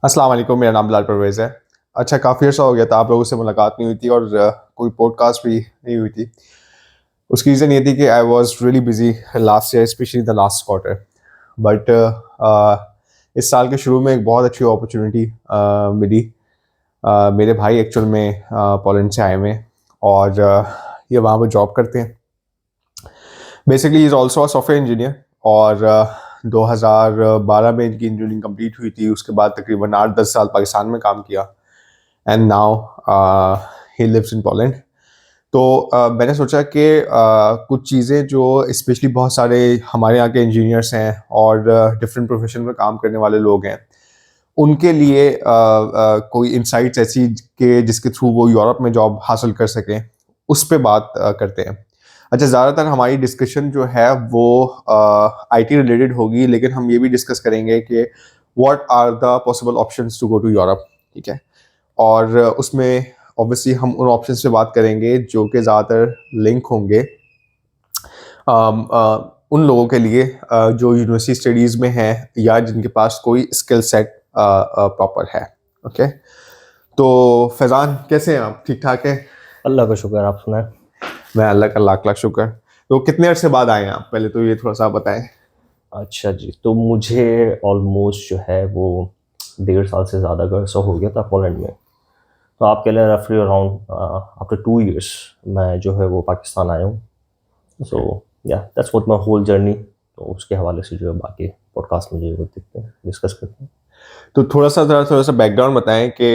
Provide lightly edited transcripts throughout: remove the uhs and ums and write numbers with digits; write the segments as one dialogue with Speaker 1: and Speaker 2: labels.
Speaker 1: अस्सलाम वालेकुम, मेरा नाम बिलाल परवेज़ है। अच्छा, काफ़ी अर्सा हो गया था आप लोगों से मुलाकात नहीं हुई थी और कोई पॉडकास्ट भी नहीं हुई थी। उसकी रीज़न ये थी कि I was really busy last year, specially the last quarter. But इस साल के शुरू में एक बहुत अच्छी अपॉर्चुनिटी मिली। मेरे भाई एक्चुअल में पोलैंड से आए हुए हैं और ये वहाँ पे जॉब करते हैं। Basically he is also a software engineer और 2012 में इनकी इंजीनियरिंग कंप्लीट हुई थी। उसके बाद तकरीबन 8-10 साल पाकिस्तान में काम किया and now he lives in Poland. तो मैंने सोचा कि कुछ चीज़ें जो स्पेशली बहुत सारे हमारे यहाँ के इंजीनियर्स हैं और डिफरेंट प्रोफेशन में काम करने वाले लोग हैं, उनके लिए कोई इनसाइट्स ऐसी के जिसके थ्रू वो यूरोप में जॉब हासिल कर सकें, उस पे बात करते हैं। अच्छा, ज़्यादातर हमारी डिस्कशन जो है वो आईटी रिलेटेड होगी, लेकिन हम ये भी डिस्कस करेंगे कि what are the possible options to go to Europe, ठीक है? और उसमें ऑब्वियसली हम उन ऑप्शंस पे बात करेंगे जो कि ज़्यादातर लिंक होंगे उन लोगों के लिए जो यूनिवर्सिटी स्टडीज़ में हैं या जिनके पास कोई स्किल सेट प्रॉपर है। ओके, तो फैज़ान कैसे हैं आप? ठीक ठाक हैं?
Speaker 2: अल्लाह का शुक्र, आप सुनाएं।
Speaker 1: मैं अल्लाह का लाख लाख शुक्र। तो कितने अर्से बाद आए हैं आप? पहले तो ये थोड़ा सा बताएं।
Speaker 2: अच्छा जी, तो मुझे ऑलमोस्ट जो है वो 1.5 साल से ज़्यादा का अर्सा हो गया था पोलैंड में। तो आप कह लें रफली अराउंड आफ्टर 2 ईयर्स मैं जो है वो पाकिस्तान आया हूँ। सो या that's what my whole journey. तो उसके हवाले से जो है बाकी पॉडकास्ट में जो है वो देखते हैं, डिस्कस करते हैं।
Speaker 1: तो थोड़ा सा बैकग्राउंड बताएं कि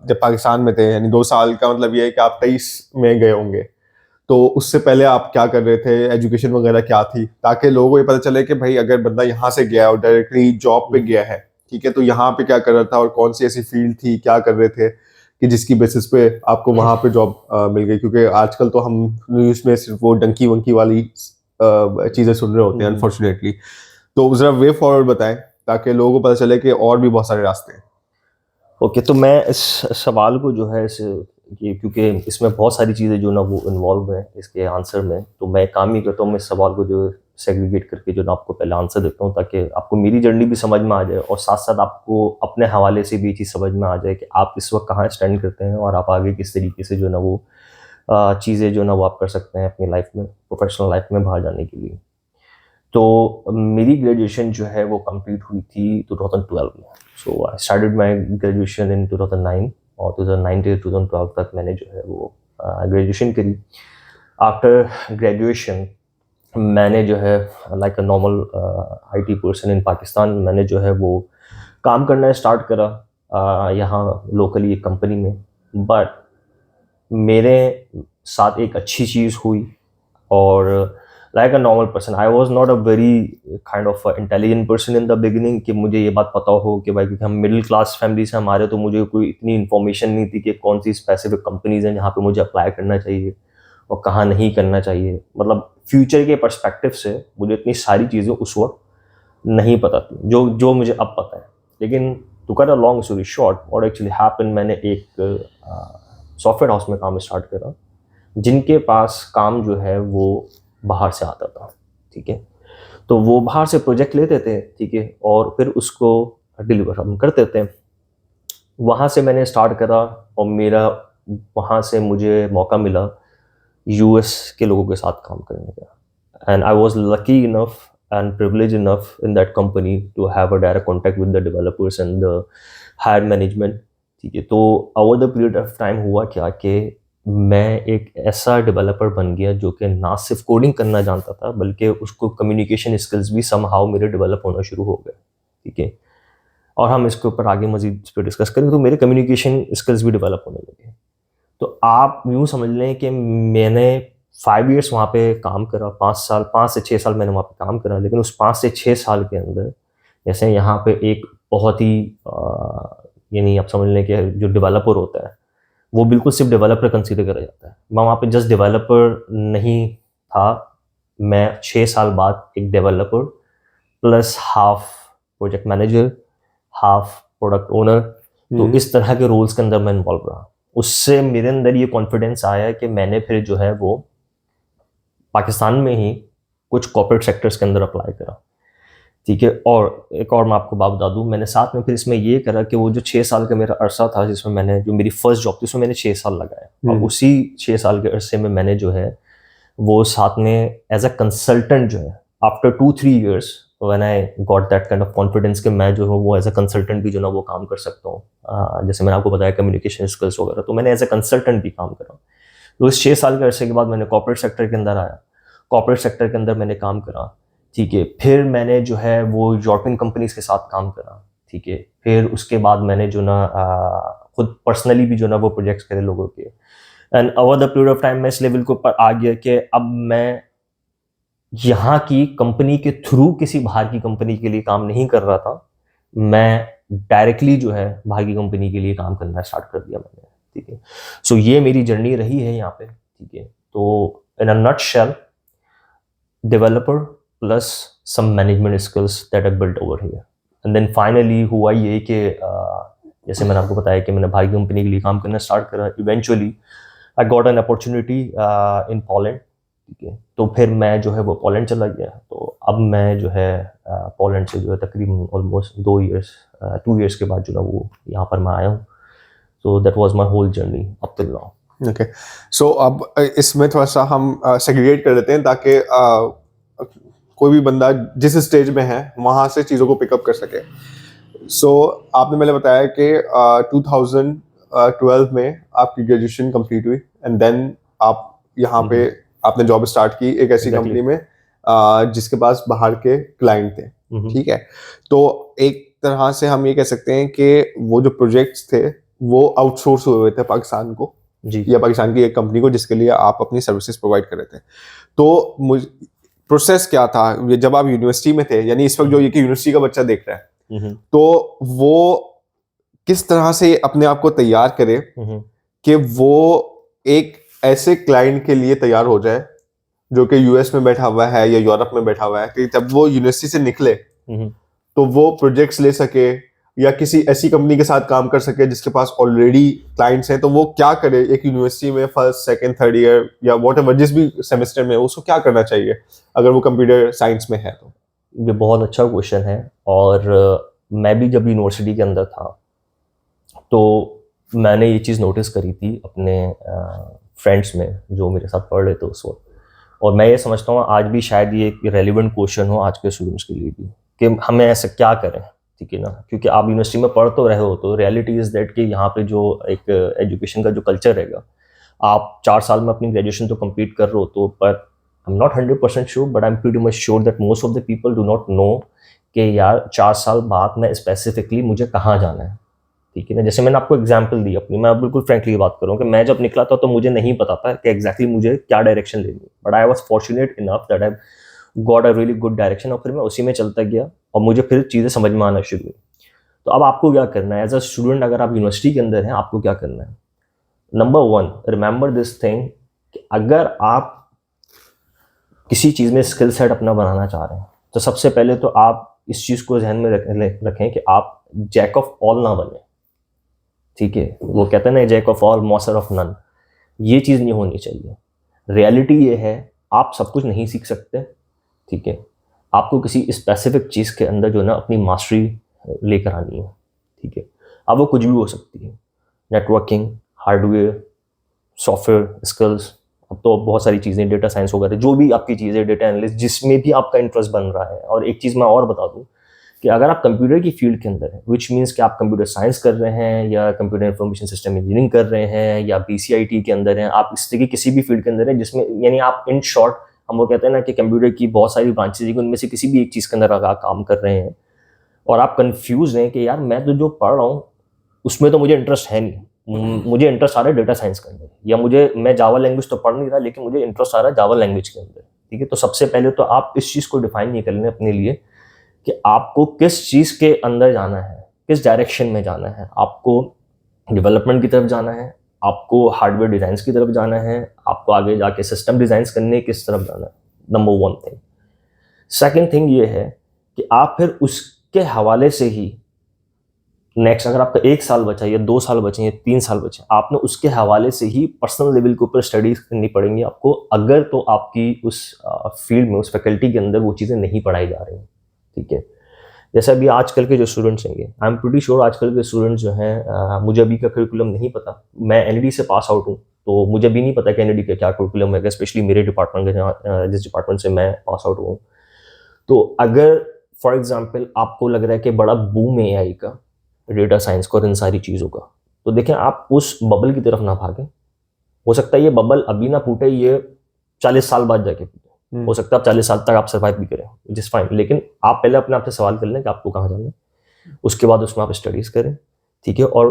Speaker 1: जब पाकिस्तान में थे, यानी 2 साल का मतलब ये है कि आप 23 में गए होंगे, तो उससे पहले आप क्या कर रहे थे? एजुकेशन वगैरह क्या थी? ताकि लोगों को ये पता चले कि भाई अगर बंदा यहाँ से गया और डायरेक्टली जॉब पे गया है, ठीक है, तो यहाँ पे क्या कर रहा था और कौन सी ऐसी फील्ड थी, क्या कर रहे थे कि जिसकी बेसिस पे आपको वहाँ पे जॉब मिल गई? क्योंकि आजकल तो हम न्यूज़ में सिर्फ वो डंकी वंकी वाली चीज़ें सुन रहे होते हैं
Speaker 2: हम्म।
Speaker 1: अनफॉर्चुनेटली। तो ज़रा वे फॉरवर्ड बताएं ताकि लोगों को पता चले कि और भी बहुत सारे रास्ते हैं।
Speaker 2: ओके, तो मैं इस सवाल को जो है ये क्योंकि इसमें बहुत सारी चीज़ें जो ना वो इन्वॉल्व हैं इसके आंसर में, तो मैं काम ही करता हूँ, मैं इस सवाल को जो सेग्रीगेट करके जो ना आपको पहले आंसर देता हूँ ताकि आपको मेरी जर्नी भी समझ में आ जाए और साथ साथ आपको अपने हवाले से भी ये चीज़ समझ में आ जाए कि आप इस वक्त कहाँ स्टैंड करते हैं और आप आगे किस तरीके से जो ना वो चीज़ें जो ना वो आप कर सकते हैं अपनी लाइफ में, प्रोफेशनल लाइफ में बाहर जाने के लिए। तो मेरी ग्रेजुएशन जो है वो कंप्लीट हुई थी 2012 में। So I started my graduation in 2009 और 2009 से 2012 तक मैंने जो है वो ग्रेजुएशन करी। आफ्टर ग्रेजुएशन मैंने जो है like a normal IT person in Pakistan मैंने जो है वो काम करना स्टार्ट करा यहाँ लोकली एक कंपनी में। बट मेरे साथ एक अच्छी चीज़ हुई और like a normal person I was not a very kind of intelligent person in the beginning कि मुझे ये बात पता हो कि भाई क्योंकि हम मिडिल क्लास फैमिली से हमारे, तो मुझे कोई इतनी इन्फॉर्मेशन नहीं थी कि कौन सी स्पेसिफिक कंपनीज हैं जहाँ पे मुझे अप्लाई करना चाहिए और कहाँ नहीं करना चाहिए। मतलब फ्यूचर के पर्सपेक्टिव से मुझे इतनी सारी चीज़ें उस वक्त नहीं पता थी जो जो मुझे अब पता है। लेकिन to cut a long story short, what actually happen, मैंने एक सॉफ्टवेयर हाउस में काम स्टार्ट करा जिनके पास काम जो है वो बाहर से आता था। ठीक है, तो वो बाहर से प्रोजेक्ट लेते थे, ठीक है, और फिर उसको डिलीवर हम करते थे। वहाँ से मैंने स्टार्ट करा और मेरा वहाँ से मुझे मौका मिला यूएस के लोगों के साथ काम करने का। And I was lucky enough and privilege enough in that company to have a direct contact with the developers and the higher management. ठीक है, तो over the period of time हुआ क्या कि मैं एक ऐसा डेवलपर बन गया जो कि ना सिर्फ कोडिंग करना जानता था बल्कि उसको कम्युनिकेशन स्किल्स भी समहाउ मेरे डेवलप होना शुरू हो गए। ठीक है, और हम इसके ऊपर आगे मजीद इस पर डिस्कस करेंगे, तो मेरे कम्युनिकेशन स्किल्स भी डेवलप होने लगे। तो आप यूँ समझ लें कि मैंने 5 ईयर्स वहाँ पे काम करा, 5 साल, 5 से 6 साल मैंने वहाँ पे काम करा। लेकिन उस 5 से 6 साल के अंदर जैसे यहाँ पे एक बहुत ही यानी आप समझ लें कि जो डेवलपर होता है वो बिल्कुल सिर्फ डेवलपर कंसीडर करा जाता है। मैं वहाँ पे जस्ट डेवलपर नहीं था, मैं 6 साल बाद एक developer plus half project manager, half product owner, तो
Speaker 1: हम्म।
Speaker 2: इस तरह के रोल्स के अंदर मैं इन्वॉल्व रहा। उससे मेरे अंदर ये कॉन्फिडेंस आया कि मैंने फिर जो है वो पाकिस्तान में ही कुछ कॉर्पोरेट सेक्टर्स के अंदर अप्लाई करा। ठीक है। और एक और मैं आपको बात बता दूं, मैंने साथ में फिर इसमें ये करा कि वो जो 6 साल का मेरा अरसा था जिसमें मैंने, जो मेरी फर्स्ट जॉब थी उसमें मैंने 6 साल लगाए, और उसी 6 साल के अरसे में मैंने जो है वो साथ में एज अ कंसल्टेंट जो है, after 2-3 years when I got that kind of confidence कि मैं जो हूँ वो एज अ कंसल्टेंट भी जो ना वो काम कर सकता हूँ। जैसे मैंने आपको बताया कम्युनिकेशन स्किल्स वगैरह, तो मैंने एज अ कंसल्टेंट भी काम करा। तो इस 6 साल के अरसे के बाद मैंने कॉर्पोरेट सेक्टर के अंदर आया, कॉर्पोरेट सेक्टर के अंदर मैंने काम करा, ठीक है। फिर मैंने जो है वो यूरोपियन कंपनीज के साथ काम करा, ठीक है। फिर उसके बाद मैंने जो ना खुद पर्सनली भी जो ना वो प्रोजेक्ट्स करे लोगों के, and over the period of time मैं इस लेवल को पर आ गया कि अब मैं यहाँ की कंपनी के थ्रू किसी बाहर की कंपनी के लिए काम नहीं कर रहा था, मैं डायरेक्टली जो है बाहर की कंपनी के लिए काम करना स्टार्ट कर दिया मैंने, ठीक है। सो ये मेरी जर्नी रही है यहाँ पे, ठीक है। तो in a nutshell, developer plus some management skills that I built over here, and then finally हुआ ये कि जैसे मैंने आपको बताया कि मैंने बाहर की कंपनी के लिए काम करना स्टार्ट करा। Eventually I got an opportunity in Poland, ठीक है। तो फिर मैं जो है वो पोलैंड चला गया। तो अब मैं जो है पोलैंड से जो है तकरीबन ऑलमोस्ट 2 years के बाद जो ना वो यहाँ पर मैं आया हूँ। So that was my whole journey up till now.
Speaker 1: Okay, so अब इसमें थोड़ा सा हम सेग्रीगेट कर देते हैं ताकि कोई भी बंदा जिस स्टेज में है वहाँ से चीज़ों को पिकअप कर सके। सो आपने मैंने बताया कि 2012 में आपकी ग्रेजुएशन कंप्लीट हुई एंड देन आप यहाँ पे आपने जॉब स्टार्ट की एक ऐसी
Speaker 2: Exactly.
Speaker 1: कंपनी में जिसके पास बाहर के क्लाइंट थे, ठीक है। तो एक तरह से हम ये कह सकते हैं कि वो जो प्रोजेक्ट्स थे वो आउटसोर्स हुए थे पाकिस्तान को
Speaker 2: जी
Speaker 1: या पाकिस्तान की एक कंपनी को जिसके लिए आप अपनी सर्विसेज प्रोवाइड कर रहे थे। तो मुझे प्रोसेस क्या था ये जब आप यूनिवर्सिटी में थे, यानी इस वक्त जो ये कि यूनिवर्सिटी का बच्चा देख रहा है, तो वो किस तरह से अपने आप को तैयार करे कि वो एक ऐसे क्लाइंट के लिए तैयार हो जाए जो कि यूएस में बैठा हुआ है या यूरोप में बैठा हुआ है, कि जब वो यूनिवर्सिटी से निकले तो वो प्रोजेक्ट्स ले सके या किसी ऐसी कंपनी के साथ काम कर सके जिसके पास ऑलरेडी क्लाइंट्स हैं। तो वो क्या करे एक यूनिवर्सिटी में फर्स्ट सेकंड थर्ड ईयर या व्हाटएवर जिस भी सेमेस्टर में उसको क्या करना चाहिए अगर वो कंप्यूटर साइंस में है? तो
Speaker 2: ये बहुत अच्छा क्वेश्चन है। और मैं भी जब यूनिवर्सिटी के अंदर था तो मैंने ये चीज़ नोटिस करी थी अपने फ्रेंड्स में जो मेरे साथ पढ़ रहे थे उस वक्त, और मैं ये समझता हूँ आज भी शायद ये एक रेलिवेंट क्वेश्चन हो आज के स्टूडेंट्स के लिए भी कि हमें ऐसा क्या करें, ठीक है ना। क्योंकि आप यूनिवर्सिटी में पढ़ तो रहे हो, तो रियलिटी इज़ दैट कि यहाँ पे जो एक एजुकेशन का जो कल्चर रहेगा, आप 4 साल में अपनी ग्रेजुएशन तो कंप्लीट कर रहे हो, तो पर I am not 100% sure but I am pretty much sure that most of the people do not know कि यार 4 साल बाद मैं स्पेसिफिकली मुझे कहाँ जाना है, ठीक है ना। जैसे मैंने आपको एग्जांपल दी अपनी, मैं बिल्कुल फ्रैंकली बात करूँ कि मैं जब निकला था तो मुझे नहीं पता था कि एग्जैक्टली मुझे क्या डायरेक्शन लेनी है, but I was fortunate enough that I got a really good direction, और फिर मैं उसी में चलता गया और मुझे फिर चीज़ें समझ में आना शुरू हुई। तो अब आपको क्या करना है एज अ स्टूडेंट, अगर आप यूनिवर्सिटी के अंदर हैं आपको क्या करना है? नंबर 1, रिमेंबर दिस थिंग कि अगर आप किसी चीज़ में स्किल सेट अपना बनाना चाह रहे हैं तो सबसे पहले तो आप इस चीज़ को ध्यान में रखें कि आप जैक ऑफ ऑल ना बने, ठीक है। वो कहते हैं ना jack of all master of none, ये चीज़ नहीं होनी चाहिए। रियलिटी ये है आप सब कुछ नहीं सीख सकते, ठीक है। आपको किसी स्पेसिफिक चीज़ के अंदर जो है ना अपनी मास्टरी लेकर आनी है, ठीक है। अब वो कुछ भी हो सकती है, नेटवर्किंग, हार्डवेयर, सॉफ्टवेयर स्किल्स, अब तो बहुत सारी चीज़ें, डेटा साइंस वगैरह जो भी आपकी चीज़ें, डेटा एनालिस्ट, जिसमें भी आपका इंटरेस्ट बन रहा है। और एक चीज़ मैं और बता दूं कि अगर आप कंप्यूटर की फील्ड के अंदर हैं, विच मीन्स कि आप कंप्यूटर साइंस कर रहे हैं या कंप्यूटर इंफॉर्मेशन सिस्टम इंजीनियरिंग कर रहे हैं या BCIT के अंदर हैं, आप इस तरह की किसी भी फील्ड के अंदर हैं जिसमें, यानी आप इन शॉर्ट, हम वो कहते हैं ना कि कंप्यूटर की बहुत सारी ब्रांचेज हैं, उनमें से किसी भी एक चीज़ के अंदर अगर आप काम कर रहे हैं और आप कंफ्यूज हैं कि यार मैं तो जो पढ़ रहा हूँ उसमें तो मुझे इंटरेस्ट है नहीं, मुझे इंटरेस्ट आ रहा है डेटा साइंस के अंदर, या मैं जावा लैंग्वेज तो पढ़ नहीं रहा लेकिन मुझे इंटरेस्ट आ रहा है जावा लैंग्वेज के अंदर, ठीक है। तो सबसे पहले तो आप इस चीज़ को डिफाइन नहीं कर लें अपने लिए कि आपको किस चीज़ के अंदर जाना है, किस डायरेक्शन में जाना है। आपको डेवलपमेंट की तरफ जाना है, आपको हार्डवेयर डिज़ाइंस की तरफ जाना है, आपको आगे जाके सिस्टम डिज़ाइंस करने किस तरफ जाना है, नंबर 1 थिंग। सेकेंड थिंग ये है कि आप फिर उसके हवाले से ही नेक्स्ट, अगर आपका 1 साल बचा या 2 साल बचे या 3 साल बचे, आपने उसके हवाले से ही पर्सनल लेवल के ऊपर स्टडीज करनी पड़ेंगी आपको, अगर तो आपकी उस फील्ड में, उस फैकल्टी के अंदर वो चीज़ें नहीं पढ़ाई जा रही हैं, ठीक है। जैसे अभी आजकल के जो स्टूडेंट्स होंगे, आई एम प्रीटी श्योर आजकल के स्टूडेंट्स जो हैं, मुझे अभी का करिकुलम नहीं पता, मैं एनईडी से पास आउट हूँ, तो मुझे भी नहीं पता कि एनईडी का क्या करिकुलम है, स्पेशली मेरे डिपार्टमेंट का, जिस डिपार्टमेंट से मैं पास आउट हूँ। तो अगर फॉर एग्जांपल आपको लग रहा है कि बड़ा बूम है एआई का, डेटा साइंस का और इन सारी चीज़ों का, तो देखें आप उस बबल की तरफ ना भागें। हो सकता है ये बबल अभी ना फूटे, ये 40 साल बाद जाके फूटे, हो सकता है आप 40 साल तक आप सर्वाइव भी करें, जिस फाइन, लेकिन आप पहले अपने आप से सवाल कर लें कि आपको कहाँ जाना है, उसके बाद उसमें आप स्टडीज़ करें, ठीक है, और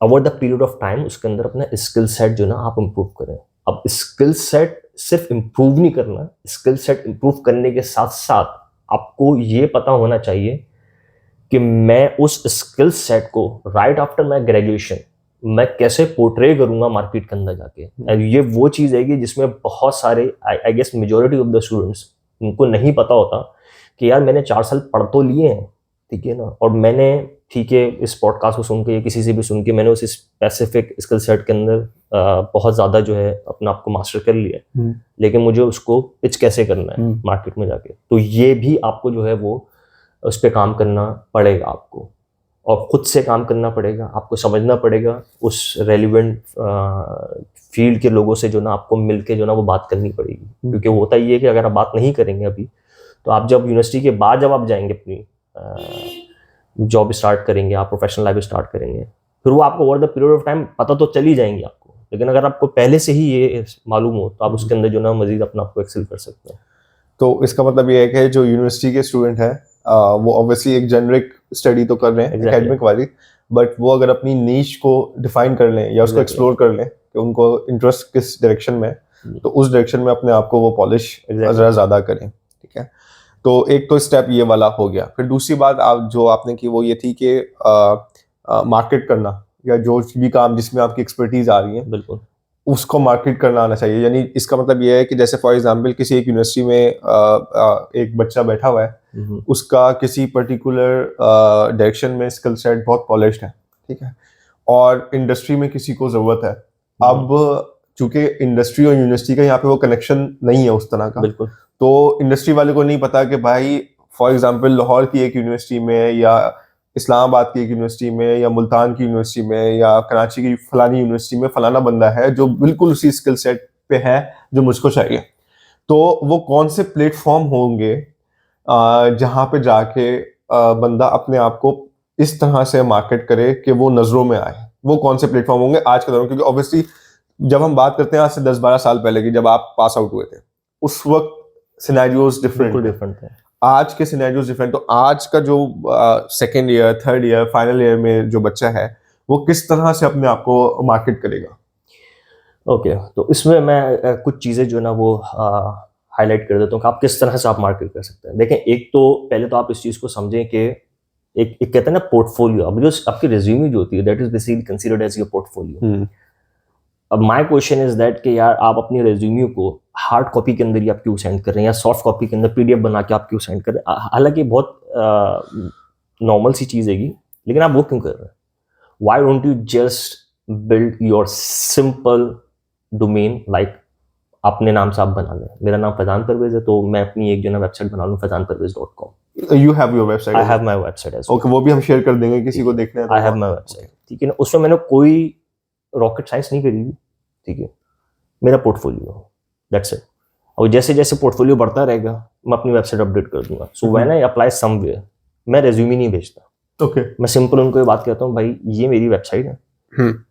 Speaker 2: over the period of time उसके अंदर अपना स्किल सेट जो ना आप इम्प्रूव करें। अब स्किल सेट सिर्फ इम्प्रूव नहीं करना, स्किल सेट इम्प्रूव करने के साथ साथ आपको ये पता होना चाहिए कि मैं उस स्किल सेट को राइट आफ्टर माई ग्रेजुएशन मैं कैसे पोर्ट्रे करूंगा मार्केट के अंदर जाके। और ये वो चीज़ है कि जिसमें बहुत सारे I guess majority of the students, उनको नहीं पता होता कि यार मैंने 4 साल पढ़ तो लिए हैं, ठीक है ना, और मैंने, ठीक है, इस पॉडकास्ट को सुन के या किसी से भी सुन के मैंने उस स्पेसिफिक स्किल सेट के अंदर बहुत ज़्यादा जो है अपना आपको मास्टर कर लिया, लेकिन मुझे उसको पिच कैसे करना है मार्केट में जाके, तो ये भी आपको जो है वो उस पर काम करना पड़ेगा आपको, और ख़ुद से काम करना पड़ेगा, आपको समझना पड़ेगा उस रेलिवेंट फील्ड के लोगों से जो ना आपको मिल के जो ना वो बात करनी पड़ेगी। क्योंकि होता ये है कि अगर आप बात नहीं करेंगे अभी, तो आप जब यूनिवर्सिटी के बाद जब आप जाएंगे अपनी जॉब स्टार्ट करेंगे, आप प्रोफेशनल लाइफ स्टार्ट करेंगे, फिर वो आपको over the period of time पता तो चल ही जाएंगी आपको, लेकिन अगर आपको पहले से ही ये मालूम हो तो आप उसके अंदर जो ना मजीद अपना आपको एक्सेल कर सकते हैं।
Speaker 1: तो इसका मतलब ये है कि जो यूनिवर्सिटी के स्टूडेंट हैं वो ऑब्वियसली एक जेनरिक स्टडी तो कर रहे हैं एकेडमिक वाली, बट वो अगर अपनी नीश को डिफाइन कर लें या उसको एक्सप्लोर कर लें कि उनको इंटरेस्ट किस डायरेक्शन में, तो उस डायरेक्शन में अपने आप को वो पॉलिश ज़रा ज़्यादा करें, ठीक है। तो एक तो स्टेप ये वाला हो गया। फिर दूसरी बात आप जो आपने की वो ये थी कि मार्केट करना, या जो भी काम जिसमें आपकी एक्सपर्टीज आ रही है,
Speaker 2: बिल्कुल
Speaker 1: उसको मार्केट करना आना चाहिए। यानी इसका मतलब ये है कि जैसे फॉर एग्जांपल किसी एक यूनिवर्सिटी में एक बच्चा बैठा हुआ है, उसका किसी पर्टिकुलर डायरेक्शन में स्किल सेट बहुत पॉलिश्ड है, ठीक है, और इंडस्ट्री में किसी को ज़रूरत है। अब चूंकि इंडस्ट्री और यूनिवर्सिटी का यहाँ पे वो कनेक्शन नहीं है उस तरह का,
Speaker 2: बिल्कुल,
Speaker 1: तो इंडस्ट्री वाले को नहीं पता कि भाई फॉर एग्जांपल लाहौर की एक यूनिवर्सिटी में, या इस्लामाबाद की एक यूनिवर्सिटी में, या मुल्तान की यूनिवर्सिटी में, या कराची की फलानी यूनिवर्सिटी में फलाना बंदा है जो बिल्कुल उसी स्किल सेट पे है जो मुझको चाहिए। तो वो कौन से प्लेटफॉर्म होंगे जहाँ पे जाके बंदा अपने आप को इस तरह से मार्केट करे कि वो नज़रों में आए? वो कौन से प्लेटफॉर्म होंगे आज के दौर में? क्योंकि ऑब्वियसली जब हम बात करते हैं आज से 10-12 साल पहले की, जब आप पास आउट हुए थे, उस वक्त सिनेरियोज डिफरेंट थे, आज के सिनेरियोज डिफरेंट। तो आज का जो second year, third year, final year में जो बच्चा है, वो किस तरह से अपने आप को मार्केट करेगा?
Speaker 2: ओके, तो इसमें मैं कुछ चीज़ें जो ना वो हाईलाइट कर देता हूँ कि आप किस तरह से आप मार्केट कर सकते हैं। देखें, एक तो पहले तो आप इस चीज़ को समझें कि एक कहते हैं ना पोर्टफोलियो, अब जो आपकी रिज्यूमे जो होती है that is basically considered as your portfolio. अब माय क्वेश्चन इज दैट कि यार आप अपनी रिज्यूमे को हार्ड कॉपी के अंदर ही आप क्यों सेंड कर रहे हैं, या सॉफ्ट कॉपी के अंदर पीडीएफ बना के आप क्यों सेंड कर रहे हैं? हालांकि बहुत नॉर्मल सी चीज़ हैगी, लेकिन आप वो क्यों कर रहे हैं? Why don't you just build your simple domain, like अपने नाम से आप बना लें। मेरा नाम फैजान परवेज है, तो मैं अपनी एक जो ना वेबसाइट बना लूँ, fazanparvez.com।
Speaker 1: You have your website?
Speaker 2: I have my website as well.
Speaker 1: Okay, वो भी हम शेयर कर देंगे किसी को देखना है तो।
Speaker 2: I have my website, ठीक है ना। उसमें मैंने कोई रॉकेट साइंस नहीं करी हुई, ठीक है, मेरा पोर्टफोलियो, दैट्स इट। और जैसे जैसे पोर्टफोलियो बढ़ता रहेगा मैं अपनी वेबसाइट अपडेट कर दूंगा। So when I apply somewhere, मैं रेज्यूमे नहीं भेजता।
Speaker 1: ओके,
Speaker 2: मैं सिंपल उनको ये बात कहता हूँ, भाई ये मेरी वेबसाइट है,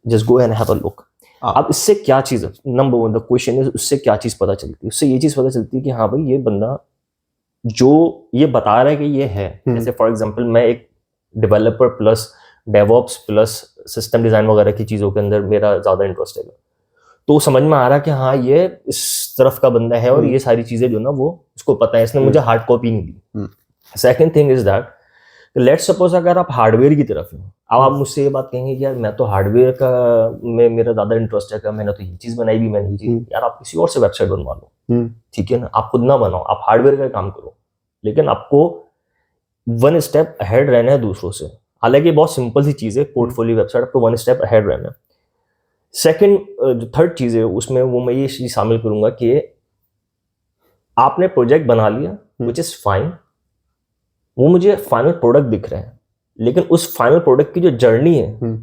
Speaker 2: just go and have a look. अब इससे क्या चीज़ है, number one the question is, उससे क्या चीज़ पता चलती है? उससे ये चीज़ पता चलती है कि हाँ भाई ये बंदा जो ये बता रहा है कि ये है, जैसे फॉर एग्जांपल मैं एक developer plus DevOps plus system design वगैरह की चीज़ों के अंदर मेरा ज़्यादा इंटरेस्ट है, तो समझ में आ रहा है कि हाँ ये इस तरफ का बंदा है और ये सारी चीज़ें जो ना वो उसको पता है, इसने मुझे हार्ड कॉपी नहीं दी। Second thing is that let's suppose अगर आप हार्डवेयर की तरफ हैं, अब आप मुझसे ये बात कहेंगे कि यार मैं तो हार्डवेयर का में मेरा ज़्यादा इंटरेस्ट है, कि मैंने तो ये चीज़ बनाई भी, मैंने ये चीज़, यार आप किसी और से वेबसाइट बनवा लो, ठीक है ना, आप खुद ना बनाओ, आप हार्डवेयर का काम करो, लेकिन आपको वन स्टेप अहेड रहना है दूसरों से। हालांकि बहुत सिंपल सी चीज़ है, पोर्टफोलियो वेबसाइट, आपको वन स्टेप अहेड रहना है। सेकेंड जो थर्ड चीज़ है उसमें वो मैं ये चीज़ शामिल करूँगा कि आपने प्रोजेक्ट बना लिया, विच इज़ फाइन, वो मुझे फाइनल प्रोडक्ट दिख रहे हैं, लेकिन उस फाइनल प्रोडक्ट की जो जर्नी है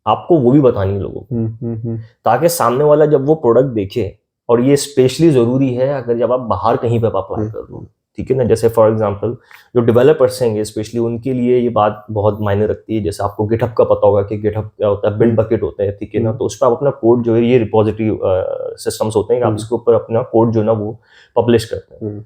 Speaker 2: आपको वो भी बतानी है लोगों को, ताकि सामने वाला जब वो प्रोडक्ट देखे, और ये स्पेशली ज़रूरी है अगर जब आप बाहर कहीं पे अप्लाई कर रहे हो, ठीक है ना। जैसे फॉर एग्जांपल जो डेवलपर्स हैं स्पेशली उनके लिए ये बात बहुत मायने रखती है। जैसे आपको गिटहब का पता होगा कि गिटहब क्या होता है, बिल्ड बकेट होते हैं, ठीक है ना। तो उस पर आप अपना कोड जो है, ये रिपोजिटरी सिस्टम्स होते हैं कि आप इसके ऊपर अपना कोड जो है ना वो पब्लिश करते हैं।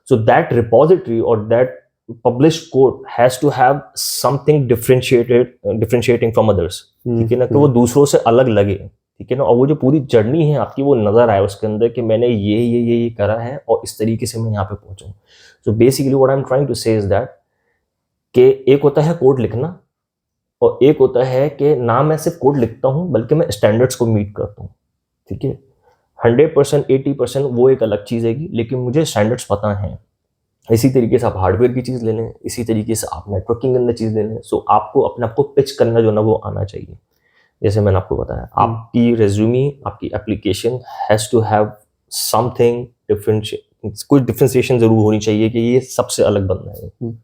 Speaker 2: सो दैट रिपोजिटरी और that published code has to have something differentiating from others, ठीक है ना। तो वो दूसरों से अलग लगे, ठीक है ना। और वो जो पूरी जर्नी है आपकी वो नजर आए उसके अंदर कि मैंने ये करा है और इस तरीके से मैं यहाँ पे पहुंचा हूँ। So basically what I am trying to say is that कि एक होता है कोड लिखना, और एक होता है कि ना मैं सिर्फ कोड लिखता हूँ बल्कि मैं स्टैंडर्ड्स को मीट करता हूँ, ठीक है। 100% 80% वो एक अलग चीज़ है, लेकिन मुझे स्टैंडर्ड्स पता हैं। इसी तरीके से आप हार्डवेयर की चीज़ ले लें, इसी तरीके से आप नेटवर्किंग के अंदर चीज़ ले लें। सो आपको अपने आप को पिच करना जो ना वो आना चाहिए। जैसे मैंने आपको बताया, आपकी रेज्यूमे, आपकी application has to have something different, कुछ डिफरेंशिएशन ज़रूर होनी चाहिए कि ये सबसे अलग बंदा है।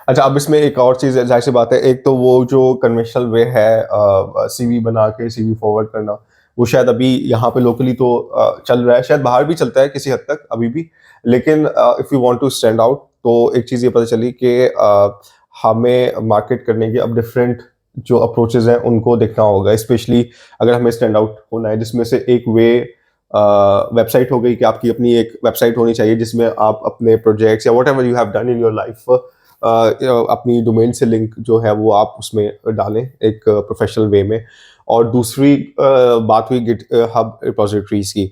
Speaker 1: अच्छा, अब इसमें एक और चीज़ जाहिर सी बात है, एक तो वो जो कन्वेंशनल वे है सीवी बना के सीवी फॉरवर्ड करना, वो शायद अभी यहाँ पे लोकली तो चल रहा है, शायद बाहर भी चलता है किसी हद तक अभी भी। लेकिन if you want to stand out, तो एक चीज़ ये पता चली कि हमें मार्केट करने के अब डिफरेंट जो अप्रोचेज़ हैं उनको देखना होगा, स्पेशली अगर हमें स्टैंड आउट होना है, जिसमें से एक वे वेबसाइट हो गई कि आपकी अपनी एक वेबसाइट होनी चाहिए जिसमें आप अपने प्रोजेक्ट्स या what ever you have done in your life अपनी डोमेन से लिंक जो है वो आप उसमें डालें एक प्रोफेशनल वे में। और दूसरी बात हुई गिट हब रिपोजिटरीज की।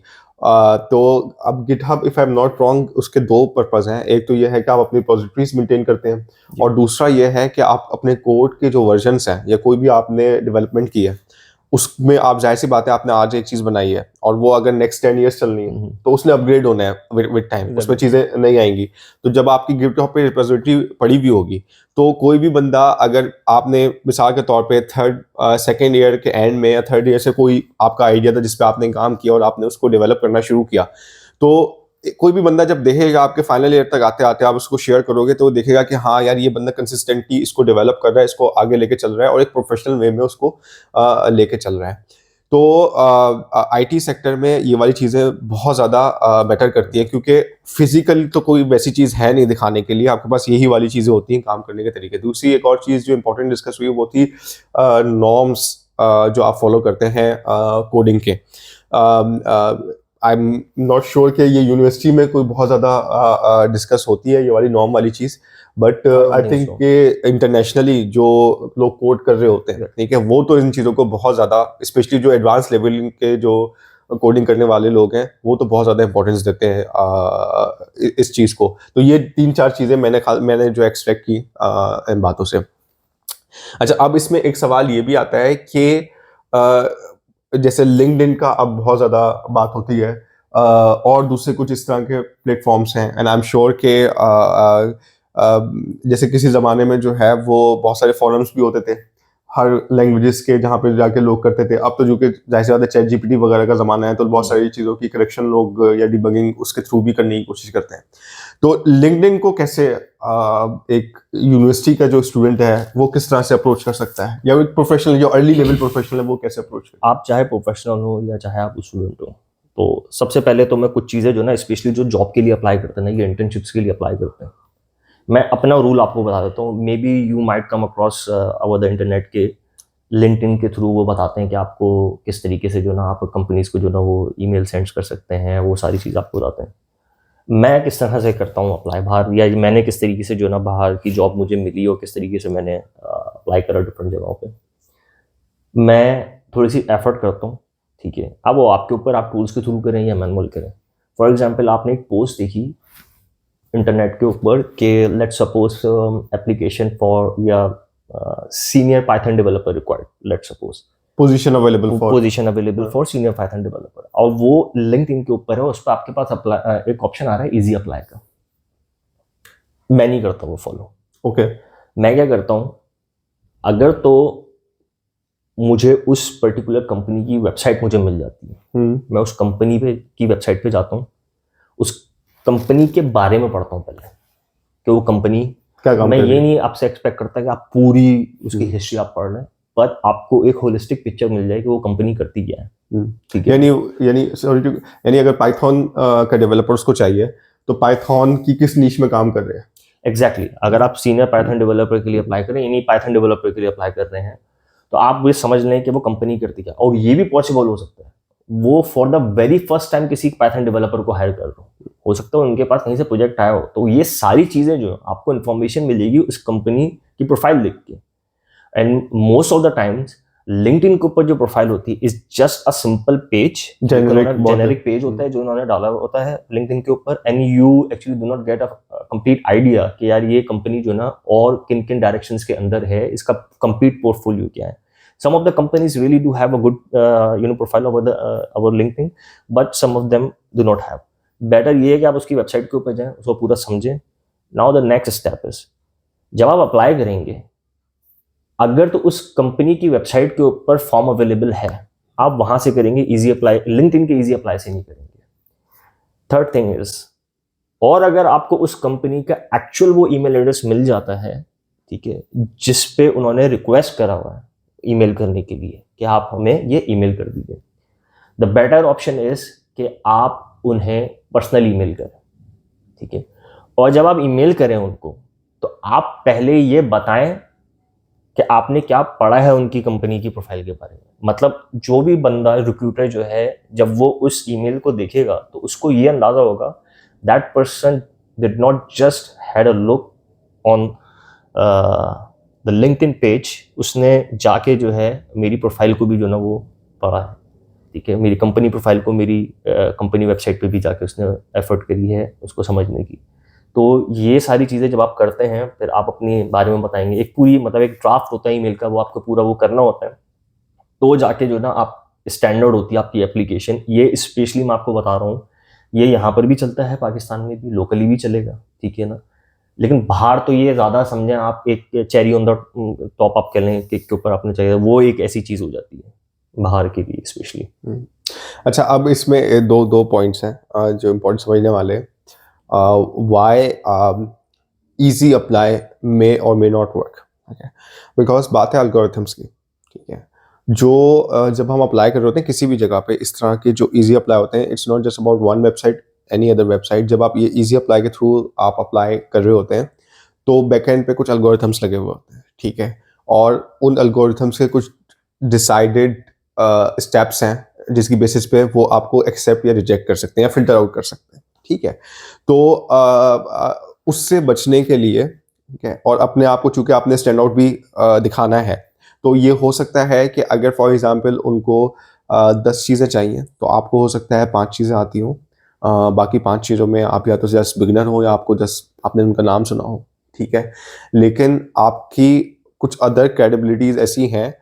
Speaker 1: तो अब GitHub, if I am not wrong, उसके दो पर्पस हैं। एक तो ये है कि आप अपनी रिपोजिटरीज मेंटेन करते हैं, और दूसरा ये है कि आप अपने कोड के जो वर्जन्स हैं या कोई भी आपने डेवलपमेंट की है उसमें आप, जाहिर सी बात है, आपने आज एक चीज़ बनाई है और वो अगर नेक्स्ट 10 ईयर्स चलनी है तो उसने अपग्रेड होना है विद टाइम, उसमें चीज़ें नहीं आएंगी। तो जब आपकी गिटहब पे रिपोजिटरी पड़ी हुई होगी, तो कोई भी बंदा, अगर आपने मिसाल के तौर पे सेकेंड ईयर के एंड में या थर्ड ईयर से कोई आपका आइडिया था जिस पे आपने काम किया और आपने उसको डेवलप करना शुरू किया, तो कोई भी बंदा जब देखेगा आपके फाइनल ईयर तक आते आते आप उसको शेयर करोगे, तो वो देखेगा कि हाँ यार, ये बंदा कंसिस्टेंटली इसको डेवलप कर रहा है, इसको आगे लेके चल रहा है और एक प्रोफेशनल वे में उसको लेके चल रहा है। तो आईटी सेक्टर में ये वाली चीज़ें बहुत ज़्यादा बेटर करती है, क्योंकि फिजिकल तो कोई वैसी चीज़ है नहीं दिखाने के लिए, आपके पास यही वाली चीज़ें होती हैं काम करने के तरीके। दूसरी एक और चीज़ जो इंपॉर्टेंट डिस्कस हुई वो थी नॉर्म्स जो आप फॉलो करते हैं कोडिंग के। आई एम नॉट श्योर कि ये यूनिवर्सिटी में कोई बहुत ज़्यादा डिस्कस होती है ये वाली नॉर्म वाली चीज़, बट आई थिंक कि इंटरनेशनली जो लोग कोड कर रहे होते हैं, ठीक है, वो तो इन चीज़ों को बहुत ज़्यादा, स्पेशली जो एडवांस लेवल के जो कोडिंग करने वाले लोग हैं, वो तो बहुत ज़्यादा इंपॉर्टेंस देते हैं इस चीज़ को। तो ये 3-4 चीज़ें मैंने जो एक्सट्रैक्ट की इन बातों से। अच्छा, अब इसमें एक सवाल ये भी आता है कि जैसे लिंक्डइन का अब बहुत ज़्यादा बात होती है, और दूसरे कुछ इस तरह के प्लेटफॉर्म्स हैं, एंड आई एम श्योर के जैसे किसी ज़माने में जो है वो बहुत सारे फॉरम्स भी होते थे हर लैंग्वेजेस के, जहाँ पे जाके लोग करते थे। अब तो जो कि जाहिर सी बात है चैट जीपीटी वगैरह का ज़माना है, तो बहुत सारी चीज़ों की करेक्शन लोग या डिबगिंग उसके थ्रू भी करने की कोशिश करते हैं। तो लिंक्डइन को कैसे एक यूनिवर्सिटी का जो स्टूडेंट है वो किस तरह से अप्रोच कर सकता है, या एक प्रोफेशनल जो अर्ली लेवल प्रोफेशनल है वो कैसे अप्रोच कर?
Speaker 2: आप चाहे प्रोफेशनल हो या चाहे आप स्टूडेंट हो, तो सबसे पहले तो मैं कुछ चीज़ें जो ना, स्पेशली जो जॉब के लिए अप्लाई करते हैं ना, ये इंटर्नशिप्स के लिए अप्लाई करते हैं, मैं अपना रूल आपको बता देता हूँ। May be you might come across over the internet के लिंक्डइन के थ्रू वो बताते हैं कि आपको किस तरीके से जो ना आप कंपनीज को जो ना वो ईमेल सेंड कर सकते हैं, वो सारी चीज़ आपको बताते हैं। मैं किस तरह से करता हूँ अप्लाई बाहर, या मैंने किस तरीके से जो ना बाहर की जॉब मुझे मिली और किस तरीके से मैंने अप्लाई करा डिफरेंट जगहों पे। मैं थोड़ी सी एफर्ट करता हूँ, ठीक है। अब वो आपके ऊपर, आप टूल्स के थ्रू करें या मैनुअल करें। फॉर एग्जांपल, आपने एक पोस्ट देखी इंटरनेट के ऊपर कि लेट्स सपोज एप्लीकेशन फॉर या senior Python developer required, let's suppose
Speaker 1: position available
Speaker 2: for senior Python developer, और वो लिंक्डइन के ऊपर है, उस पर आपके पास अप्लाई एक ऑप्शन आ रहा है इजी अप्लाई का। मैं नहीं करता वो फॉलो।
Speaker 1: ओके,
Speaker 2: मैं क्या करता हूँ, अगर तो मुझे उस पर्टिकुलर कंपनी की वेबसाइट मुझे मिल जाती है, मैं उस कंपनी की वेबसाइट पे जाता हूँ, उस कंपनी के बारे में पढ़ता हूँ पहले कि वो कंपनी
Speaker 1: क्या काम
Speaker 2: मैं
Speaker 1: कर रहे
Speaker 2: ये
Speaker 1: हैं?
Speaker 2: नहीं आपसे एक्सपेक्ट करता कि आप पूरी उसकी
Speaker 1: हम्म,
Speaker 2: हिस्ट्री आप पढ़ लें, पर आपको एक होलिस्टिक पिक्चर मिल जाए कि वो कंपनी करती क्या है।
Speaker 1: हम्म।
Speaker 2: ठीक है।
Speaker 1: यानी यानी सॉरी टू यानी अगर पाइथन का डेवलपर्स को चाहिए तो पाइथन की किस नीश में काम कर रहे हैं?
Speaker 2: एग्जैक्टली अगर आप सीनियर पाइथन डेवलपर के लिए
Speaker 1: हम्म,
Speaker 2: अप्लाई करें, यानी पाइथन डेवलपर के लिए अप्लाई कर रहे हैं, तो आप ये समझ लें कि वो कंपनी करती क्या। और ये भी पॉसिबल हो सकता है वो for the very first time किसी पाइथन डेवलपर को हायर कर रहा हो सकता है उनके पास कहीं से प्रोजेक्ट आया हो। तो ये सारी चीजें जो आपको इन्फॉर्मेशन मिलेगी उस कंपनी की प्रोफाइल देख के। And most of the times LinkedIn के ऊपर जो प्रोफाइल होती है is just a simple page,
Speaker 1: generic बहुत है।
Speaker 2: जेनेरिक पेज होता है जो उन्होंने डाला होता है लिंक्डइन के ऊपर। And you actually do not get a complete idea कि यार ये कंपनी जो ना और किन किन डायरेक्शंस के अंदर है, इसका कंप्लीट पोर्टफोलियो क्या है। some of the companies really do have a good profile over the our LinkedIn, but some of them do not have. Better ये है कि आप उसकी वेबसाइट के ऊपर जाएं, उसको पूरा समझें। Now the next step is, जब आप अप्लाई करेंगे, अगर तो उस कंपनी की वेबसाइट के ऊपर फॉर्म अवेलेबल है, आप वहां से करेंगे। इजी अप्लाई लिंक्डइन के इजी अप्लाई से नहीं करेंगे। थर्ड थिंग इज, और अगर आपको उस कंपनी का एक्चुअल वो ईमेल एड्रेस मिल जाता है, ठीक है, जिस पे उन्होंने रिक्वेस्ट करा हुआ है ईमेल करने के लिए कि आप हमें ये ईमेल कर दीजिए, द बेटर ऑप्शन इज कि आप उन्हें पर्सनल ईमेल करें। ठीक है। और जब आप ईमेल करें उनको, तो आप पहले ये बताएं कि आपने क्या पढ़ा है उनकी कंपनी की प्रोफाइल के बारे में। मतलब जो भी बंदा रिक्रूटर जो है, जब वो उस ईमेल को देखेगा तो उसको ये अंदाजा होगा that person did not just had a look on the LinkedIn page, उसने जाके जो है मेरी प्रोफाइल को भी जो ना वो पढ़ा है। ठीक है, मेरी कंपनी प्रोफाइल को मेरी कंपनी वेबसाइट पे भी जाके उसने एफर्ट करी है उसको समझने की। तो ये सारी चीज़ें जब आप करते हैं, फिर आप अपने बारे में बताएंगे। एक पूरी मतलब एक ड्राफ्ट होता है ईमेल का, वो आपको पूरा वो करना होता है। तो जाके जो ना आप स्टैंडर्ड होती है आपकी एप्लीकेशन। ये स्पेशली मैं आपको बता रहा हूँ, ये यहाँ पर भी चलता है, पाकिस्तान में भी लोकली भी चलेगा। ठीक है ना। लेकिन बाहर तो ये ज़्यादा समझें आप, एक चेरी ऑन द टॉप आप कह लें, केक के ऊपर आपने चाहिए, वो एक ऐसी चीज़ हो जाती है बाहर के लिए स्पेशली।
Speaker 1: अच्छा, अब इसमें दो दो पॉइंट्स हैं जो इम्पोर्टेंट समझने वाले। वाई इजी अप्लाई मे और may not work, okay, because बात है अल्गोरिथम्स की। ठीक है, जो जब हम अप्लाई कर रहे होते हैं किसी भी जगह पे, इस तरह के जो इजी अप्लाई होते हैं, it's not just about one website, any other website. जब आप ये इजी अप्लाई के थ्रू आप अप्लाई कर रहे होते हैं तो बैकएंड पे कुछ अल्गोरिथम्स लगे हुए होते हैं। ठीक है, और उन अल्गोरिथम्स के कुछ डिसाइडेड स्टेप्स हैं जिसकी बेसिस पे वो आपको एक्सेप्ट या रिजेक्ट कर सकते हैं या फिल्टर आउट कर सकते हैं। ठीक है, तो उससे बचने के लिए, ठीक है, और अपने आप को चूंकि आपने स्टैंड आउट भी दिखाना है, तो ये हो सकता है कि अगर फॉर एग्जांपल उनको 10 चीज़ें चाहिए तो आपको हो सकता है 5 चीज़ें आती हों। बाकी 5 चीज़ों में आप या तो जस्ट बिगिनर हो या आपको जस्ट आपने उनका नाम सुना हो। ठीक है, लेकिन आपकी कुछ अदर क्रेडिबिलिटीज़ ऐसी हैं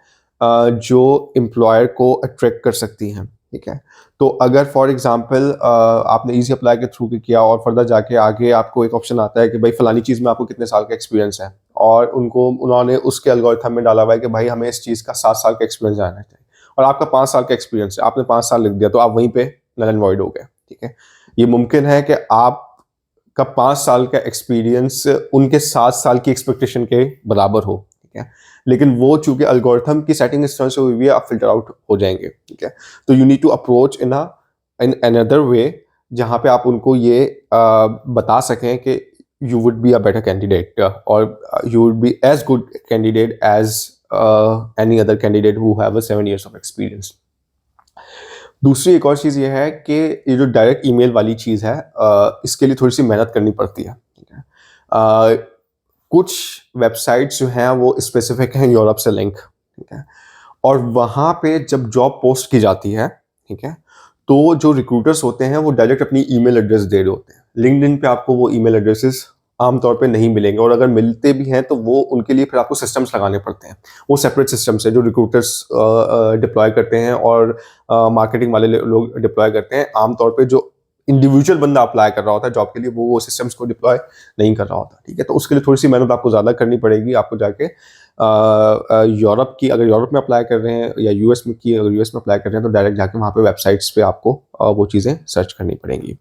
Speaker 1: जो एम्प्लॉयर को अट्रैक्ट कर सकती हैं। ठीक है, तो अगर फॉर एग्जांपल आपने इजी अप्लाई के थ्रू किया और फर्दर जाके आगे आपको एक ऑप्शन आता है कि भाई फलानी चीज़ में आपको कितने साल का एक्सपीरियंस है, और उन्होंने उसके एल्गोरिथम में डाला हुआ है कि भाई हमें इस चीज़ का 7 साल का एक्सपीरियंस जाना चाहिए, और आपका 5 साल का एक्सपीरियंस है, आपने 5 साल लिख दिया, तो आप वहीं पे नल एंड वॉइड हो गए। ठीक है, ये मुमकिन है कि आपका 5 साल का एक्सपीरियंस उनके 7 साल की एक्सपेक्टेशन के बराबर हो। ठीक है, लेकिन वो चूंकि अल्गोरिथम की सेटिंग इस तरह से हुई हुई है, आप फिल्टर आउट हो जाएंगे। ठीक है, तो you need to approach in another way जहाँ पे आप उनको ये बता सकें कि you would be a better candidate, और you would be as good candidate as any other candidate who have 7 years of experience. दूसरी एक और चीज़ ये है कि ये जो डायरेक्ट ईमेल वाली चीज़ है, इसके लिए थोड़ी सी मेहनत करनी पड़ती है। ठीक है, कुछ वेबसाइट्स जो हैं वो स्पेसिफिक हैं यूरोप से लिंक। ठीक है, और वहाँ पे जब जॉब पोस्ट की जाती है, ठीक है, तो जो रिक्रूटर्स होते हैं वो डायरेक्ट अपनी ईमेल एड्रेस दे रहे होते हैं। लिंक्डइन पे आपको वो ईमेल एड्रेसेस आमतौर पे नहीं मिलेंगे, और अगर मिलते भी हैं तो वो उनके लिए फिर आपको सिस्टम्स लगाने पड़ते हैं। वो सेपरेट सिस्टम्स है जो रिक्रूटर्स डिप्लॉय करते हैं और मार्केटिंग वाले लोग डिप्लॉय करते हैं। आमतौर पे जो इंडिविजुअल बंदा अप्लाई कर रहा होता है जॉब के लिए, वो सिस्टम्स को डिप्लॉय नहीं कर रहा होता। ठीक है, तो उसके लिए थोड़ी सी मेहनत आपको ज़्यादा करनी पड़ेगी। आपको जाके यूरोप की, अगर यूरोप में अप्लाई कर रहे हैं, या यूएस में की अगर यूएस में अप्लाई कर रहे हैं, तो डायरेक्ट जाके वहाँ पे वेबसाइट्स पे आपको वो चीज़ें सर्च करनी पड़ेंगी।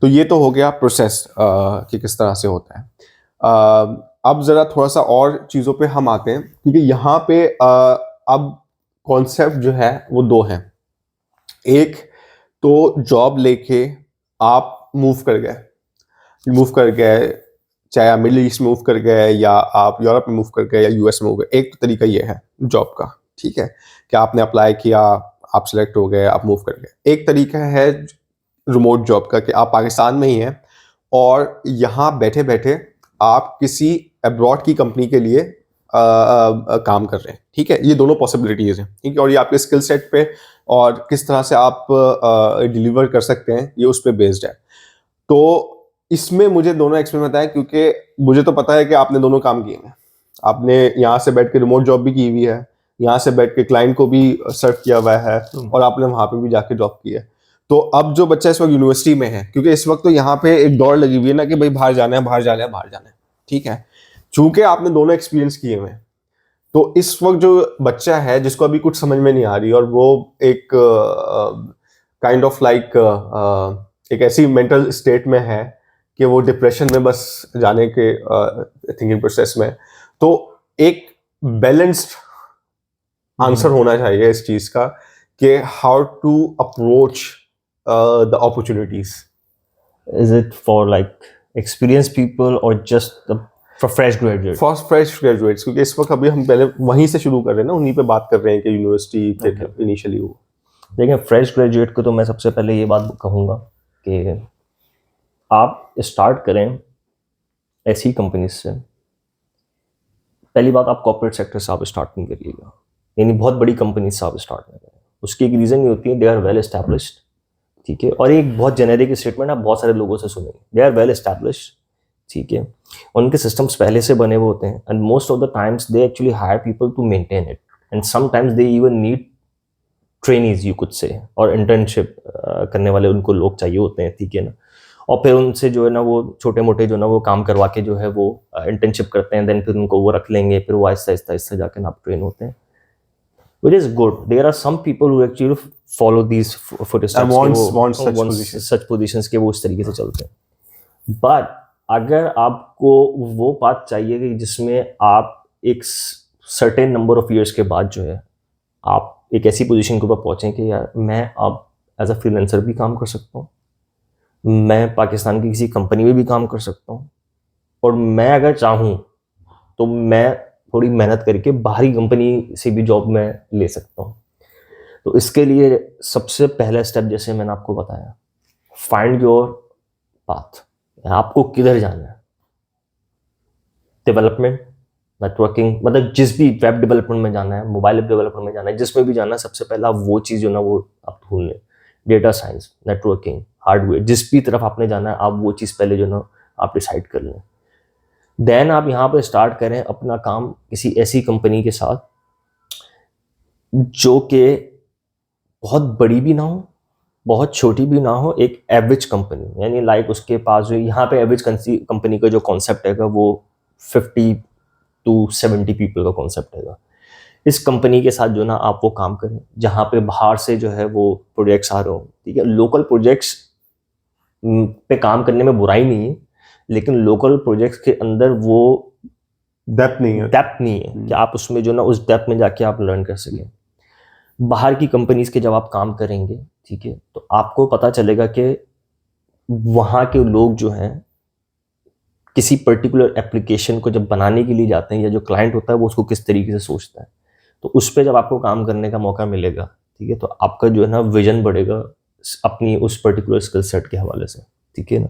Speaker 1: तो ये तो हो गया प्रोसेस कि किस तरह से होता है। अब ज़रा थोड़ा सा और चीज़ों पे हम आते हैं, क्योंकि यहाँ पे अब कॉन्सेप्ट जो है वो दो हैं। एक तो जॉब लेके आप मूव कर गए, चाहे आप मिडिल ईस्ट मूव कर गए या आप यूरोप में मूव कर गए या यूएस में मूव गए। एक तो तरीका ये है जॉब का, ठीक है, कि आपने अप्लाई किया, आप सिलेक्ट हो गए, आप मूव कर गए। एक तरीका है रिमोट जॉब का, कि आप पाकिस्तान में ही हैं और यहाँ बैठे बैठे आप किसी अब्रॉड की कंपनी के लिए काम कर रहे हैं, ठीक है। ये दोनों पॉसिबिलिटीज़ हैं, ठीक है, और ये आपके स्किल सेट पे और किस तरह से आप डिलीवर कर सकते हैं ये उस पर बेस्ड है। तो इसमें मुझे दोनों एक्सपीरियंस बताएं, क्योंकि मुझे तो पता है कि आपने दोनों काम किए हैं। आपने यहाँ से बैठ के रिमोट जॉब भी की हुई है, यहाँ से बैठ के क्लाइंट को भी सर्व किया हुआ है, और आपने वहाँ पे भी जाके जॉब की है। तो अब जो बच्चा इस वक्त यूनिवर्सिटी में है, क्योंकि इस वक्त तो यहाँ पे एक दौड़ लगी हुई है ना कि भाई बाहर जाना है, बाहर जाना है, बाहर जाना है, ठीक है। चूंकि आपने दोनों एक्सपीरियंस किए हुए हैं, तो इस वक्त जो बच्चा है जिसको अभी कुछ समझ में नहीं आ रही, और वो एक काइंड ऑफ लाइक एक ऐसी मेंटल स्टेट में है कि वो डिप्रेशन में बस जाने के थिंकिंग प्रोसेस में, तो एक बैलेंस्ड आंसर होना चाहिए इस चीज का कि how to approach the opportunities.
Speaker 2: Is it for like experienced people or just for fresh graduates?
Speaker 1: For fresh graduates, क्योंकि इस वक्त अभी हम पहले वहीं से शुरू कर रहे हैं ना, उन्हीं पे बात कर रहे हैं कि यूनिवर्सिटी फिर इनिशियली वो।
Speaker 2: देखिए, फ्रेश ग्रेजुएट को तो मैं सबसे पहले ये बात कहूँगा कि आप स्टार्ट करें ऐसी कंपनी से। पहली बात, आप कॉर्पोरेट सेक्टर से आप स्टार्ट नहीं करिएगा, यानी बहुत बड़ी कंपनी से आप स्टार्ट नहीं करें। उसकी एक रीज़न ये होती है, दे आर वेल एस्टैब्लिश्ड, ठीक है। और एक बहुत जेनेरिक स्टेटमेंट आप बहुत सारे लोगों से सुनेंगे, दे आर वेल एस्टैब्लिश्ड, ठीक है। उनके सिस्टम्स पहले से बने हुए होते हैं, and most of the times they actually hire people to maintain it, and sometimes they even need trainees you could say, और इंटर्नशिप करने वाले उनको लोग चाहिए होते हैं, ठीक है ना। और फिर उनसे जो है ना वो छोटे मोटे जो ना वो काम करवा के जो है वो इंटर्नशिप करते हैं, देन फिर उनको वो रख लेंगे, फिर वो आहिस्ता आहिस्ता आहिस्ता जाकर ना आप ट्रेन होते हैं, which is good. There are some people who actually follow these footsteps,
Speaker 1: want
Speaker 2: such positions के वो उस तरीके से चलते हैं। But अगर आपको वो बात चाहिए कि जिसमें आप एक certain number of years के बाद जो है आप एक ऐसी पोजीशन के ऊपर पहुँचें कि यार मैं अब एज अ फ्रीलांसर भी काम कर सकता हूँ, मैं पाकिस्तान की किसी कंपनी में भी काम कर सकता हूँ, और मैं अगर चाहूँ तो मैं थोड़ी मेहनत करके बाहरी कंपनी से भी जॉब मैं ले सकता हूँ। तो इसके लिए सबसे पहला स्टेप, जैसे मैंने आपको बताया, फाइंड योर पाथ। आपको किधर जाना है, डेवलपमेंट, नेटवर्किंग, मतलब जिस भी वेब डेवलपमेंट में जाना है, मोबाइल ऐप डेवलपमेंट में जाना है, जिसमें भी जाना है, सबसे पहला वो चीज़ जो ना वो आप ढूंढ लें। डेटा साइंस, नेटवर्किंग, हार्डवेयर, जिस भी तरफ आपने जाना है, आप वो चीज़ पहले जो ना आप डिसाइड कर लें। देन आप यहाँ पे स्टार्ट करें अपना काम किसी ऐसी कंपनी के साथ जो कि बहुत बड़ी भी ना हो, बहुत छोटी भी ना हो, एक एवरेज कंपनी, यानी लाइक उसके पास जो यहाँ पे एवरेज कंपनी का जो कॉन्सेप्ट है वो 50 to 70 पीपल का कॉन्सेप्ट है। इस कंपनी के साथ जो ना आप वो काम करें जहाँ पे बाहर से जो है वो प्रोजेक्ट्स आ रहे हो, ठीक है। लोकल प्रोजेक्ट्स पे काम करने में बुराई नहीं है, लेकिन लोकल प्रोजेक्ट्स के अंदर वो
Speaker 1: डेप्थ नहीं है
Speaker 2: कि आप उसमें जो ना उस डेप्थ में जाके आप लर्न कर सकें। बाहर की कंपनीज के जब आप काम करेंगे, ठीक है, तो आपको पता चलेगा कि वहाँ के लोग जो हैं किसी पर्टिकुलर एप्लीकेशन को जब बनाने के लिए जाते हैं, या जो क्लाइंट होता है वो उसको किस तरीके से सोचता है, तो उस पर जब आपको काम करने का मौका मिलेगा, ठीक है, तो आपका जो है ना विजन बढ़ेगा अपनी उस पर्टिकुलर स्किल सेट के हवाले से, ठीक है ना।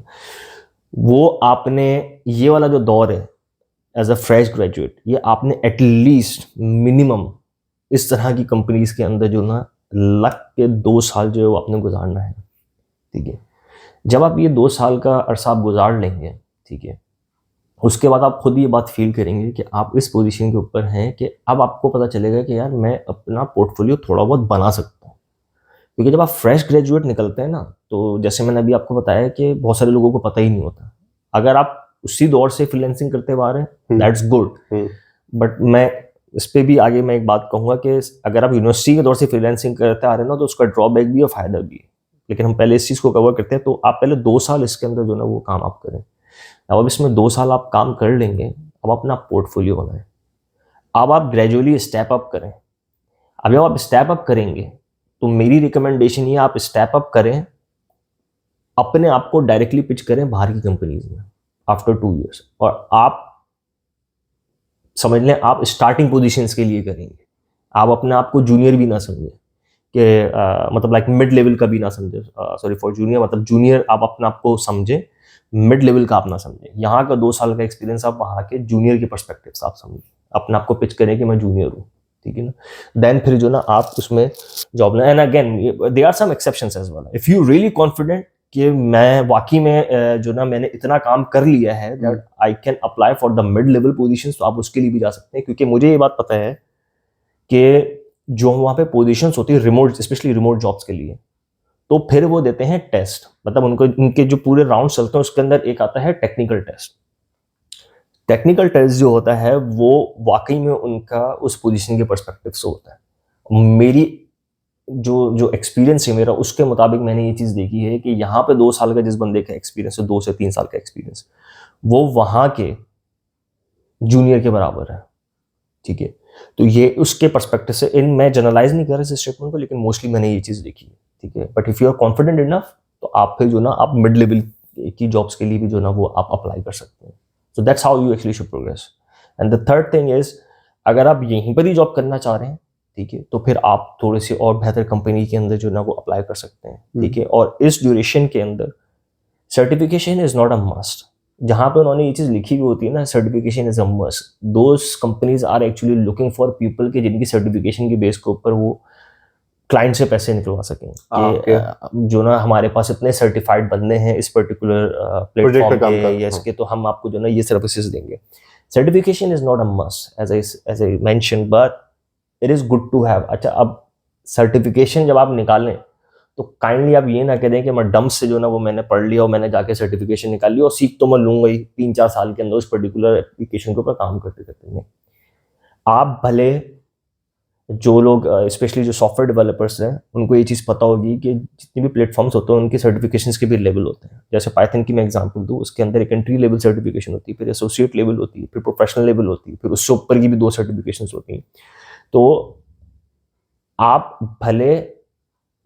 Speaker 2: वो आपने ये वाला जो दौर है एज अ फ्रेश ग्रेजुएट, ये आपने एटलीस्ट मिनिमम इस तरह की कंपनीज के अंदर जो ना लग के 2 साल जो है वो आपने गुजारना है, ठीक है। जब आप ये 2 साल का अरसा आप गुजार लेंगे, ठीक है, उसके बाद आप खुद ये बात फील करेंगे कि आप इस पोजीशन के ऊपर हैं कि अब आपको पता चलेगा कि यार मैं अपना पोर्टफोलियो थोड़ा बहुत बना सकता हूँ। क्योंकि जब आप फ्रेश ग्रेजुएट निकलते हैं ना, तो जैसे मैंने अभी आपको बताया कि बहुत सारे लोगों को पता ही नहीं होता। अगर आप उसी दौर से फ्रीलांसिंग करते हुए आ रहे हैं, दैट्स गुड, बट मैं इस पर भी आगे मैं एक बात कहूँगा कि अगर आप यूनिवर्सिटी के दौर से फ्रीलांसिंग करते आ रहे हैं ना, तो उसका ड्रॉबैक भी और फायदा भी है। लेकिन हम पहले इस चीज़ को कवर करते हैं, तो आप पहले 2 साल इसके अंदर जो ना वो काम आप करें। अब इसमें 2 साल आप काम कर लेंगे, अब अपना पोर्टफोलियो बनाएं, अब आप ग्रेजुअली स्टेप अप करें। अब जब आप स्टेप अप करेंगे तो मेरी रिकमेंडेशन ये, आप स्टेप अप करें, अपने आप को डायरेक्टली पिच करें बाहर की कंपनीज में आफ्टर 2 years, और आप समझ लें आप स्टार्टिंग पोजीशंस के लिए करेंगे। आप अपने आप को जूनियर भी ना समझें कि मतलब लाइक मिड लेवल का भी ना समझे, सॉरी फॉर जूनियर, मतलब जूनियर आप अपने आप को समझें, मिड लेवल का आप ना समझें। यहाँ का 2 साल का एक्सपीरियंस आप वहाँ के जूनियर के पर्सपेक्टिव से आप समझें, अपने आप को पिच करें कि मैं जूनियर हूँ, ठीक है ना। देन फिर जो ना आप उसमें जॉब लें। And again there are some exceptions as well. If you really confident कि मैं वाकई में जो ना मैंने इतना काम कर लिया है that I can apply for the mid level positions, तो आप उसके लिए भी जा सकते हैं। क्योंकि मुझे ये बात पता है कि जो वहाँ पे पोजीशंस होती है रिमोट, स्पेशली रिमोट जॉब्स के लिए, तो फिर वो देते हैं टेस्ट, मतलब उनके जो पूरे राउंड चलते हैं उसके अंदर एक आता है टेक्निकल टेस्ट। टेक्निकल टेस्ट जो होता है वो वाकई में उनका उस पोजीशन के पर्सपेक्टिव से होता है। मेरी जो एक्सपीरियंस है मेरा, उसके मुताबिक मैंने ये चीज़ देखी है कि यहाँ पे 2 साल का जिस बंदे का एक्सपीरियंस है, 2 से 3 साल का एक्सपीरियंस, वो वहाँ के जूनियर के बराबर है, ठीक है। तो ये उसके पर्सपेक्टिव से, इन मैं जनरलाइज नहीं कर रहा इस स्टेटमेंट को, लेकिन मोस्टली मैंने ये चीज़ देखी है, ठीक है। But if you are confident enough, तो आप फिर जो ना आप मिड लेवल की जॉब्स के लिए भी जो ना वो आप अप्लाई कर सकते हैं। So that's how you actually should progress. And the third thing is, अगर आप यहीं पर ही जॉब करना चाह रहे हैं, ठीक है, तो फिर आप थोड़ी सी और बेहतर कंपनी के अंदर जो ना वो अप्लाई कर सकते हैं, ठीक है। और इस ड्यूरेशन के अंदर certification is not a must. जहाँ पे उन्होंने ये चीज़ लिखी हुई होती है ना, certification is a must, those companies are actually looking for people के जिनकी सर्टिफिकेशन के बेस के ऊपर वो क्लाइंट से पैसे निकलवा सकें कि जो ना हमारे पास इतने सर्टिफाइड बंदे हैं इस पर्टिकुलर प्लेटफॉर्म पे या इसके, तो हम आपको जो ना ये सर्विसेज देंगे। Certification is not a must as I mention, but it is good to have. अच्छा, अब सर्टिफिकेशन जब आप निकालें तो काइंडली आप ये ना करें कि मैं डंप से जो ना वो मैंने पढ़ लिया और मैंने जाके सर्टिफिकेशन निकाल लिया और सीख तो मैं लूंगा ही 3-4 साल के अंदर उस पर्टिकुलर एप्लीकेशन के ऊपर काम करते करते। नहीं, आप भले जो लोग स्पेशली जो सॉफ्टवेयर डेवलपर्स हैं उनको ये चीज़ पता होगी कि जितने भी प्लेटफॉर्म्स होते हैं उनके सर्टिफिकेशंस के भी लेवल होते हैं। जैसे पाइथन की मैं एग्जांपल दूँ, उसके अंदर एक एंट्री लेवल सर्टिफिकेशन होती है, फिर एसोसिएट लेवल होती है, फिर प्रोफेशनल लेवल होती है, फिर उससे ऊपर की भी 2 सर्टिफिकेशंस होती हैं। तो आप भले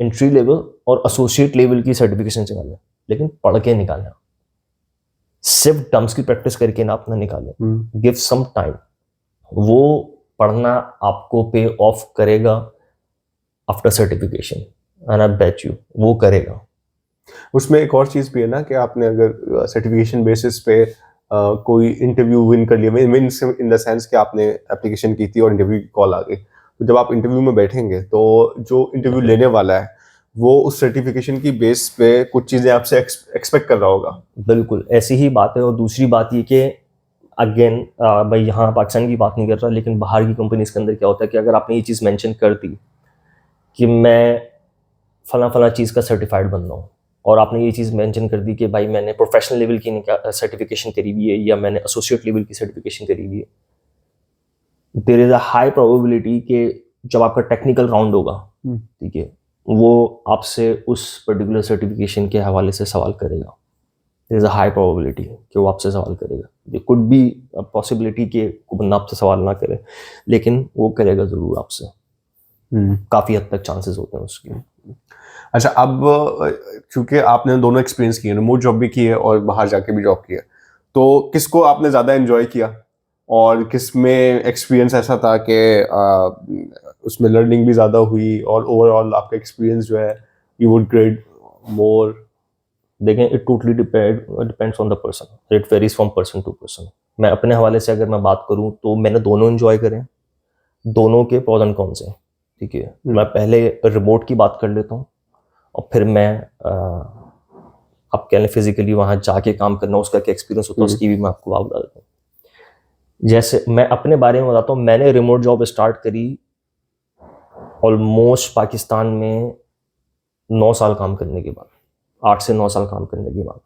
Speaker 2: एंट्री लेवल और एसोसिएट लेवल की सर्टिफिकेशन निकालें, लेकिन पढ़ के निकालें, सिर्फ टर्म्स की प्रैक्टिस करके ना अपना निकालें। गिव सम टाइम, वो पढ़ना आपको पे ऑफ करेगा after certification, and I bet you वो करेगा।
Speaker 1: उसमें एक और चीज़ भी है ना कि आपने अगर सर्टिफिकेशन बेसिस पे कोई इंटरव्यू विन कर लिया, मीन इन द सेंस कि आपने एप्लीकेशन की थी और इंटरव्यू की कॉल आ गई, तो जब आप इंटरव्यू में बैठेंगे तो जो इंटरव्यू लेने वाला है वो उस सर्टिफिकेशन की बेस पे कुछ चीज़ें आपसे एक्सपेक्ट कर रहा होगा।
Speaker 2: बिल्कुल ऐसी ही बात है। और दूसरी बात ये कि अगेन भाई यहाँ पाकिस्तान की बात नहीं कर रहा, लेकिन बाहर की कंपनीज के अंदर क्या होता है कि अगर आपने ये चीज़ मेंशन कर दी कि मैं फला चीज़ का सर्टिफाइड बन रहा हूँ, और आपने ये चीज़ मेंशन कर दी कि भाई मैंने प्रोफेशनल लेवल की सर्टिफिकेशन करी हुई है या मैंने एसोसिएट लेवल की सर्टिफिकेशन करी हुई है, there is a high probability कि जब आपका टेक्निकल राउंड होगा, ठीक है, वो आपसे उस पर्टिकुलर सर्टिफिकेशन के हवाले से सवाल करेगा। There is a high probability कि वो आपसे सवाल करेगा। There could be a possibility कि कोई बंदा आपसे सवाल ना करे, लेकिन वो करेगा ज़रूर आपसे। काफ़ी हद तक चांसेस होते हैं उसके।
Speaker 1: अच्छा, अब चूंकि आपने दोनों एक्सपीरियंस किए, रिमोट जॉब भी की है और बाहर जाके भी जॉब की है, तो किसको आपने ज़्यादा एंजॉय किया और किस में एक्सपीरियंस ऐसा था कि उसमें लर्निंग भी ज़्यादा हुई और ओवरऑल आपका एक्सपीरियंस जो है यू वुड ग्रेड मोर?
Speaker 2: देखें, it totally depends on the person, it varies from person to person. मैं अपने हवाले से अगर मैं बात करूं तो मैंने दोनों एंजॉय करे, दोनों के प्रोस एंड कॉन्स हैं, ठीक है। मैं पहले रिमोट की बात कर लेता हूँ और फिर मैं आप कह लें फिजिकली वहाँ जाके काम करना उसका क्या एक्सपीरियंस होता है उसकी भी मैं आपको बात बता देता हूँ। जैसे मैं अपने बारे में बताता हूँ, मैंने रिमोट जॉब स्टार्ट करी ऑलमोस्ट पाकिस्तान में 9 साल काम करने के बाद, 8 से 9 साल काम करने के बाद।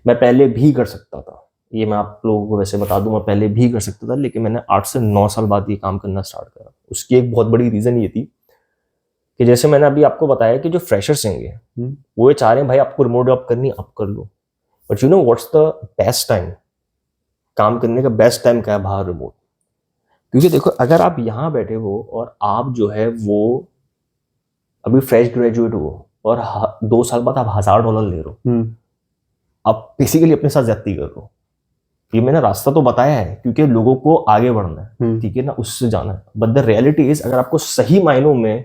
Speaker 2: मैं पहले भी कर सकता था, ये मैं आप लोगों को वैसे बता दूं, मैं पहले भी कर सकता था, लेकिन मैंने 8 से 9 साल बाद ये काम करना स्टार्ट करा। उसकी एक बहुत बड़ी रीज़न ये थी कि जैसे मैंने अभी आपको बताया कि जो फ्रेशर्स होंगे वो ये चाह रहे हैं भाई आपको रिमोट जॉब करनी आप कर लो, but you know what's the best time काम करने का बेस्ट टाइम क्या है बाहर रिमोट? क्योंकि देखो अगर आप यहाँ बैठे हो और आप जो है वो अभी फ्रेश ग्रेजुएट हो और 2 साल बाद आप $1000 ले रहे हो, आप बेसिकली अपने साथ ज्यादती कर रहे हो। ये मैंने रास्ता तो बताया है क्योंकि लोगों को आगे बढ़ना है, ठीक है ना, उससे जाना है। बट द रियलिटी इज अगर आपको सही मायनों में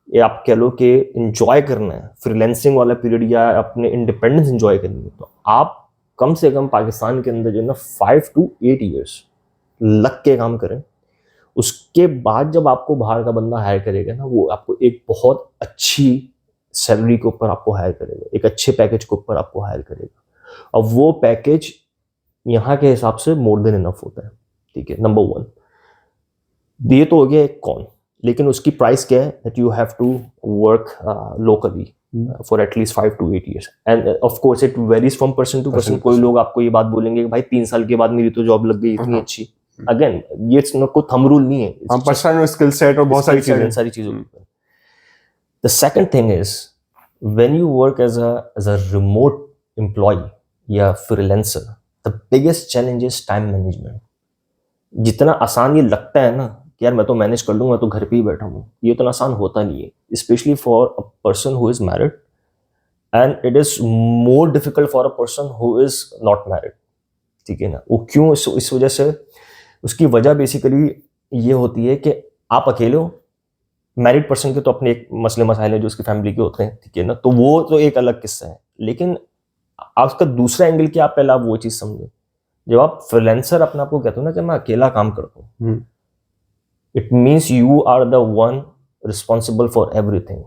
Speaker 2: ये आप कह लो कि इंजॉय करना है फ्रीलैंसिंग वाला पीरियड या अपने इंडिपेंडेंस इंजॉय करनी है, तो आप कम से कम पाकिस्तान के अंदर जो है ना 5 to 8 years लग के काम करें। उसके बाद जब आपको बाहर का बंदा हायर करेगा ना, वो आपको एक बहुत अच्छी सैलरी के ऊपर आपको हायर करेगा, एक अच्छे पैकेज के ऊपर आपको हायर करेगा। और वो पैकेज यहाँ के हिसाब से मोर देन इनफ होता है, ठीक है, नंबर 1। ये तो हो गया एक कॉन, लेकिन उसकी प्राइस क्या है, that you have to work locally for at least 5 to 8 years and of course it varies from person to person. कोई लोग आपको ये बात बोलेंगे कि भाई 3 साल के बाद मेरी तो जॉब लग गई इतनी अच्छी। अगेन ये कोई थंब रूल नहीं है,
Speaker 1: पर्सनल स्किल सेट और बहुत सारी चीजें।
Speaker 2: The second thing is when you work as a remote employee या freelancer, the biggest challenge is time management. जितना आसान ये लगता है ना कि यार मैं तो मैनेज कर लूंगा, तो घर पे ही बैठा हूँ, ये उतना आसान होता नहीं है, specially for a person who is married and it is more difficult for a person who is not married, ठीक है ना। वो क्यों? इस वजह से उसकी वजह बेसिकली ये होती है कि आप अकेले हो। मैरिड पर्सन के तो अपने एक मसले मसाइल हैं जो उसकी फैमिली के होते हैं, ठीक है ना, तो वो तो एक अलग किस्सा है। लेकिन आप उसका दूसरा एंगल क्या, आप पहले आप वो चीज़ समझे। जब आप फ्रीलांसर अपने आप को कहते हो ना कि मैं अकेला काम करता हूँ, it means you are the one responsible for everything.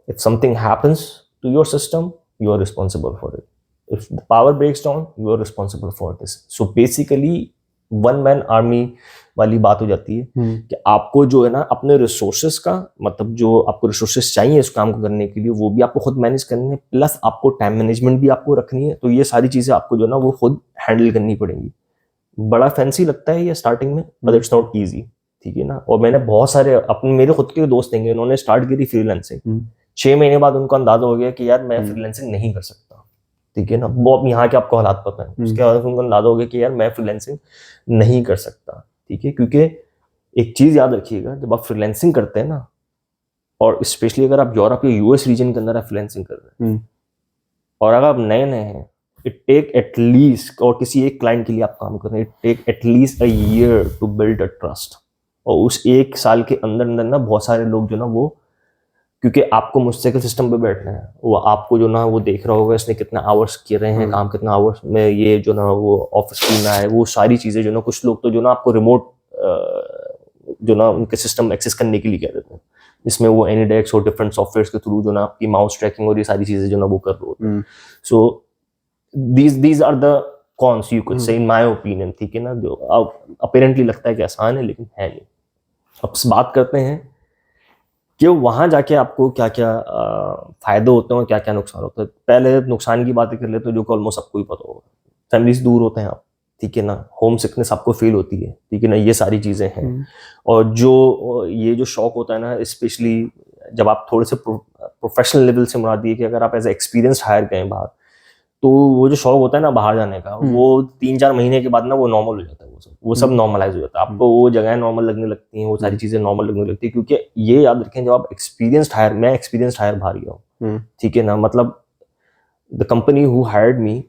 Speaker 2: If something happens to your system, you are responsible for it. If the power breaks down, you are responsible for this. So basically one man army वाली बात हो जाती है कि आपको जो है ना अपने रिसोर्सेस का, मतलब जो आपको रिसोर्सेस चाहिए इस काम को करने के लिए, वो भी आपको खुद मैनेज करने हैं, प्लस आपको टाइम मैनेजमेंट भी आपको रखनी है। तो ये सारी चीज़ें आपको जो है ना वो खुद हैंडल करनी पड़ेंगी। बड़ा फैंसी लगता है ये स्टार्टिंग में, बट इट्स नॉट ईजी, ठीक है ना। और मैंने बहुत सारे अपने मेरे खुद के दोस्त हैं, उन्होंने स्टार्ट की थी फ्रीलांसिंग, 6 महीने बाद उनको अंदाजा हो गया कि यार मैं फ्रीलांसिंग नहीं कर सकता, ठीक है ना। वो अब यहाँ के आपको हालात पता है, उसके बाद उनको अंदाजा हो गया कि यार मैं फ्रीलांसिंग नहीं कर सकता, ठीक है। क्योंकि एक चीज याद रखिएगा, जब आप फ्रीलांसिंग करते हैं ना, और स्पेशली अगर आप यूरोप या यूएस रीजन के अंदर आप फ्रीलांसिंग कर रहे हैं और अगर आप नए नए हैं, इट टेक एटलीस्ट, और किसी एक क्लाइंट के लिए आप काम कर रहे हैं, it take at least a year to build a trust. और उस 1 साल के अंदर अंदर ना बहुत सारे लोग जो ना वो, क्योंकि आपको मुस्तकिल सिस्टम पे बैठना है, वो आपको जो ना वो देख रहा होगा इसने कितना आवर्स किए रहे हैं काम, कितना आवर्स में ये जो ना वो ऑफिस में है, वो सारी चीज़ें जो ना, कुछ लोग तो जो ना आपको रिमोट जो ना उनके सिस्टम एक्सेस करने के लिए कह देते हैं, जिसमें वो एनीडेक्स और डिफरेंट सॉफ्टवेयर के थ्रू जो ना आपकी माउस ट्रैकिंग और ये सारी चीज़ें जो ना वो कर रहे होते हैं। So these are the cons you could say in my opinion, ठीक है ना, जो अपेरेंटली लगता है कि आसान है लेकिन है नहीं। अब बात करते हैं कि वहाँ जाके आपको क्या क्या फ़ायदे होते हैं और क्या क्या नुकसान होते हैं। पहले नुकसान की बातें कर लेते हैं, जो कि ऑलमोस्ट सबको ही पता होगा। फैमिली से दूर होते हैं आप, ठीक है ना, होम सिकनेस आपको फील होती है, ठीक है ना, ये सारी चीज़ें हैं। और जो ये जो शौक होता है ना, स्पेशली जब आप थोड़े से प्रोफेशनल लेवल से मुराद ये कि अगर आप एज एक्सपीरियंस हायर गए बाहर, तो वो जो शौक होता है ना बाहर जाने का, वो 3-4 महीने के बाद ना वो नॉर्मल हो जाता है, वो सब नॉर्मलाइज हो जाता है। आपको वो जगह नॉर्मल लगने लगती हैं, वो सारी चीज़ें नॉर्मल लगने लगती है। क्योंकि ये याद रखें, जब आप एक्सपीरियंस्ड हायर, मैं एक्सपीरियंस्ड हायर बाहर गया हूँ, ठीक है ना, मतलब the company who hired me,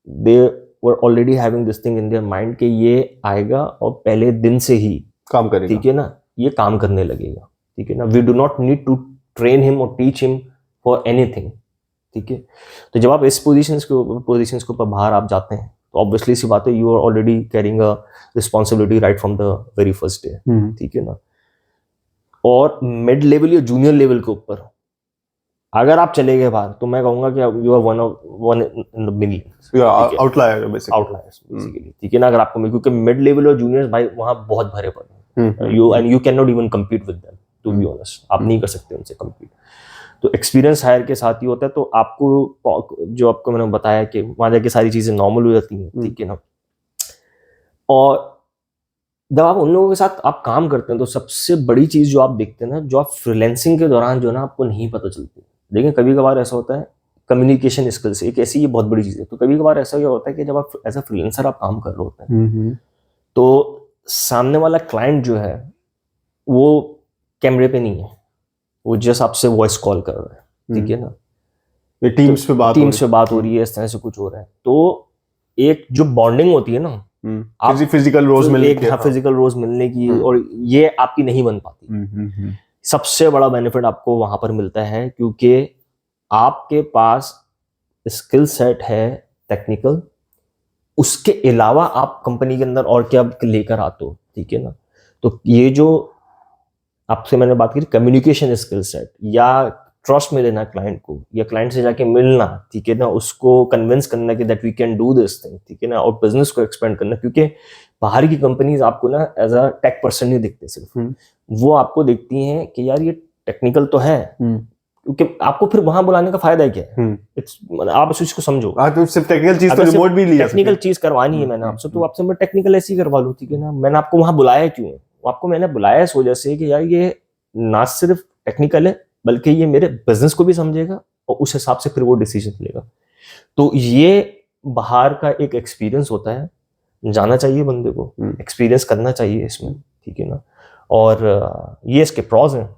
Speaker 2: they were already having this thing in their mind कि ये आएगा और पहले दिन से ही
Speaker 1: काम करेगा,
Speaker 2: ठीक है ना, ये काम करने लगेगा, ठीक है ना। We do not need to train him और टीच हिम फॉर एनीथिंग, ठीक है। तो जब आप इस पोजीशंस के ऊपर बाहर आप जाते हैं, तो ऑब्वियसली सी बात है, you are already carrying a responsibility right from the very first day, ठीक है ना। और मिड लेवल या जूनियर लेवल के ऊपर अगर आप चले गए बाहर, तो मैं कहूंगा कि you are one in the millions,
Speaker 1: outlier
Speaker 2: basically, ठीक है ना। अगर आपको, क्योंकि मिड लेवल और जूनियर्स भाई वहाँ बहुत भरे पड़े हैं, you can not even compete with them, to be honest, आप नहीं कर सकते उनसे कम्पीट। तो एक्सपीरियंस हायर के साथ ही होता है। तो आपको, जो आपको मैंने बताया कि वहाँ जाके सारी चीज़ें नॉर्मल हो जाती हैं, ठीक है ना। और जब आप उन लोगों के साथ आप काम करते हैं, तो सबसे बड़ी चीज़ जो आप देखते हैं ना, जो आप फ्रीलांसिंग के दौरान जो ना आपको नहीं पता चलती। देखिए कभी कभार ऐसा होता है, कम्युनिकेशन स्किल्स एक ऐसी ये बहुत बड़ी चीज़ है। तो कभी कभार ऐसा होता है कि जब आप एज अ फ्रीलांसर आप काम कर रहे होते हैं तो सामने वाला क्लाइंट जो है वो कैमरे पे नहीं है, वो जस्ट आपसे वॉइस कॉल कर रहा है, ठीक है ना,
Speaker 1: ये टीम्स पे बात
Speaker 2: हो रही है, इस तरह से कुछ हो रहा है। तो एक जो बॉन्डिंग होती है ना,
Speaker 1: फिजिकल
Speaker 2: रोज मिलने की, और ये आपकी नहीं बन पाती। सबसे बड़ा बेनिफिट आपको वहां पर मिलता है क्योंकि आपके पास स्किल सेट है टेक्निकल, उसके अलावा आप कंपनी के अंदर और क्या लेकर आते हो, ठीक है ना। तो ये जो आपसे मैंने बात की कम्युनिकेशन स्किल सेट, या ट्रस्ट में लेना क्लाइंट को, या क्लाइंट से जाके मिलना, ठीक है ना, उसको कन्विंस करना कि that we can do this thing, ठीक है ना, और बिजनेस को एक्सपेंड करना। क्योंकि बाहर की कंपनीज आपको ना एज अ टेक पर्सन नहीं दिखते, सिर्फ वो आपको देखती हैं कि यार ये टेक्निकल तो है, क्योंकि आपको फिर वहां बुलाने का फायदा है क्या है? आप इस चीज को समझो,
Speaker 1: तो सिर्फ टेक्निकल चीज तो रिमोट भी लिया,
Speaker 2: टेक्निकल चीज करवानी है मैंने आपसे, तो आपसे मैं टेक्निकल ऐसी करवा लूं, ठीक है ना। मैंने आपको वहां बुलाया क्यों है? आपको मैंने बुलाया इस वजह से कि यार ये ना सिर्फ टेक्निकल है बल्कि ये मेरे बिजनेस को भी समझेगा और उस हिसाब से फिर वो डिसीजन लेगा। तो ये बाहर का एक एक्सपीरियंस होता है, जाना चाहिए बंदे को, एक्सपीरियंस करना चाहिए इसमें, ठीक है ना। और ये इसके प्रॉज हैं,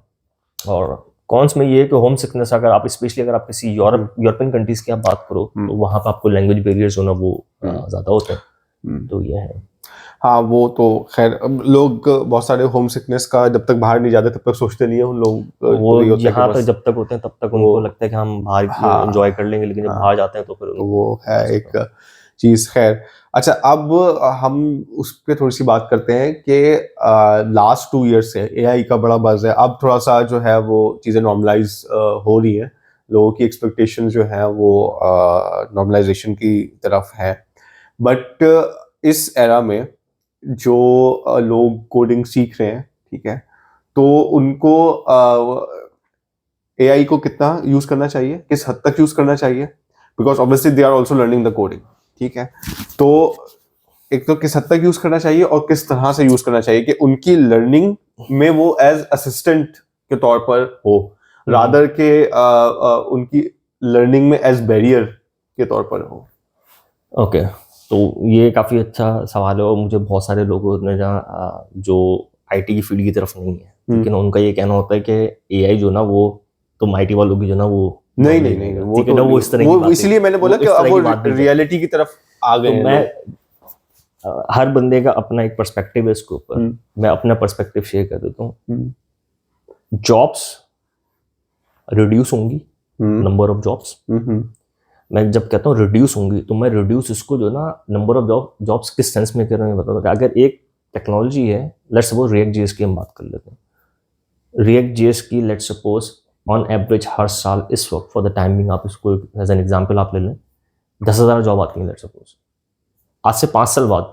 Speaker 2: और कॉन्स में ये है कि होम सिकनेस, अगर आप स्पेशली अगर आप किसी यूरोपियन कंट्रीज की आप बात करो तो वहां पर आपको लैंग्वेज बैरियर्स होना वो ज्यादा होते हैं। तो ये है।
Speaker 1: हाँ, वो तो खैर लोग बहुत सारे होम सिकनेस का जब तक बाहर नहीं जाते तब तक सोचते नहीं है उन लोग,
Speaker 2: वो यहाँ तक जब तक होते हैं तब तक उनको लगता है कि हम बाहर एंजॉय कर लेंगे, लेकिन जब बाहर जाते हैं तो फिर
Speaker 1: वो है एक चीज। खैर अच्छा, अब हम उस पर थोड़ी सी बात करते हैं कि लास्ट 2 ईयर से एआई का बड़ा बज़ है। अब थोड़ा सा जो है वो चीज़ें नॉर्मलाइज हो रही हैं, लोगों की एक्सपेक्टेशन जो है वो नॉर्मलाइजेशन की तरफ है। बट इस एरा में जो लोग कोडिंग सीख रहे हैं, ठीक है, तो उनको एआई को कितना यूज़ करना चाहिए, किस हद तक यूज़ करना चाहिए, because obviously they are also learning the coding, ठीक है। तो एक तो किस हद तक यूज करना चाहिए और किस तरह से यूज करना चाहिए कि उनकी लर्निंग में वो एज असिस्टेंट के तौर पर हो, रादर के उनकी लर्निंग में एज बैरियर के तौर पर हो।
Speaker 2: ओके, तो ये काफ़ी अच्छा सवाल है, और मुझे बहुत सारे लोगों ने जहाँ जो आईटी की फील्ड की तरफ नहीं है, लेकिन उनका ये कहना होता है कि एआई जो ना वो तुम आईटी वालों की जो ना वो
Speaker 1: नहीं वो तो
Speaker 2: वो इस तरह की बात है।
Speaker 1: इसलिए मैंने बोला कि अब वो रियलिटी की तरफ आ गए हैं।
Speaker 2: मैं हर बंदे का अपना एक पर्सपेक्टिव है इसके ऊपर, मैं अपना पर्सपेक्टिव शेयर कर देता हूँ। जॉब्स रिड्यूस होंगी, नंबर ऑफ जॉब्स। मैं जब कहता हूँ रिड्यूस होंगी तो मैं रिड्यूस इसको जो ना नंबर ऑफ जॉब्स किस सेंस में कर रहा हूँ बता दो। अगर एक टेक्नोलॉजी है, लेट्स सपोज रिएक्ट जेएस की हम बात कर लेते हैं। रिएक्ट जेएस की लेट्स सपोज ऑन एवरेज हर साल इस वक्त फॉर द टाइमिंग, आप इसको एज एन एग्जाम्पल आप ले लें, 10,000 जॉब आती हैं लेट्स सपोज। आज से 5 साल बाद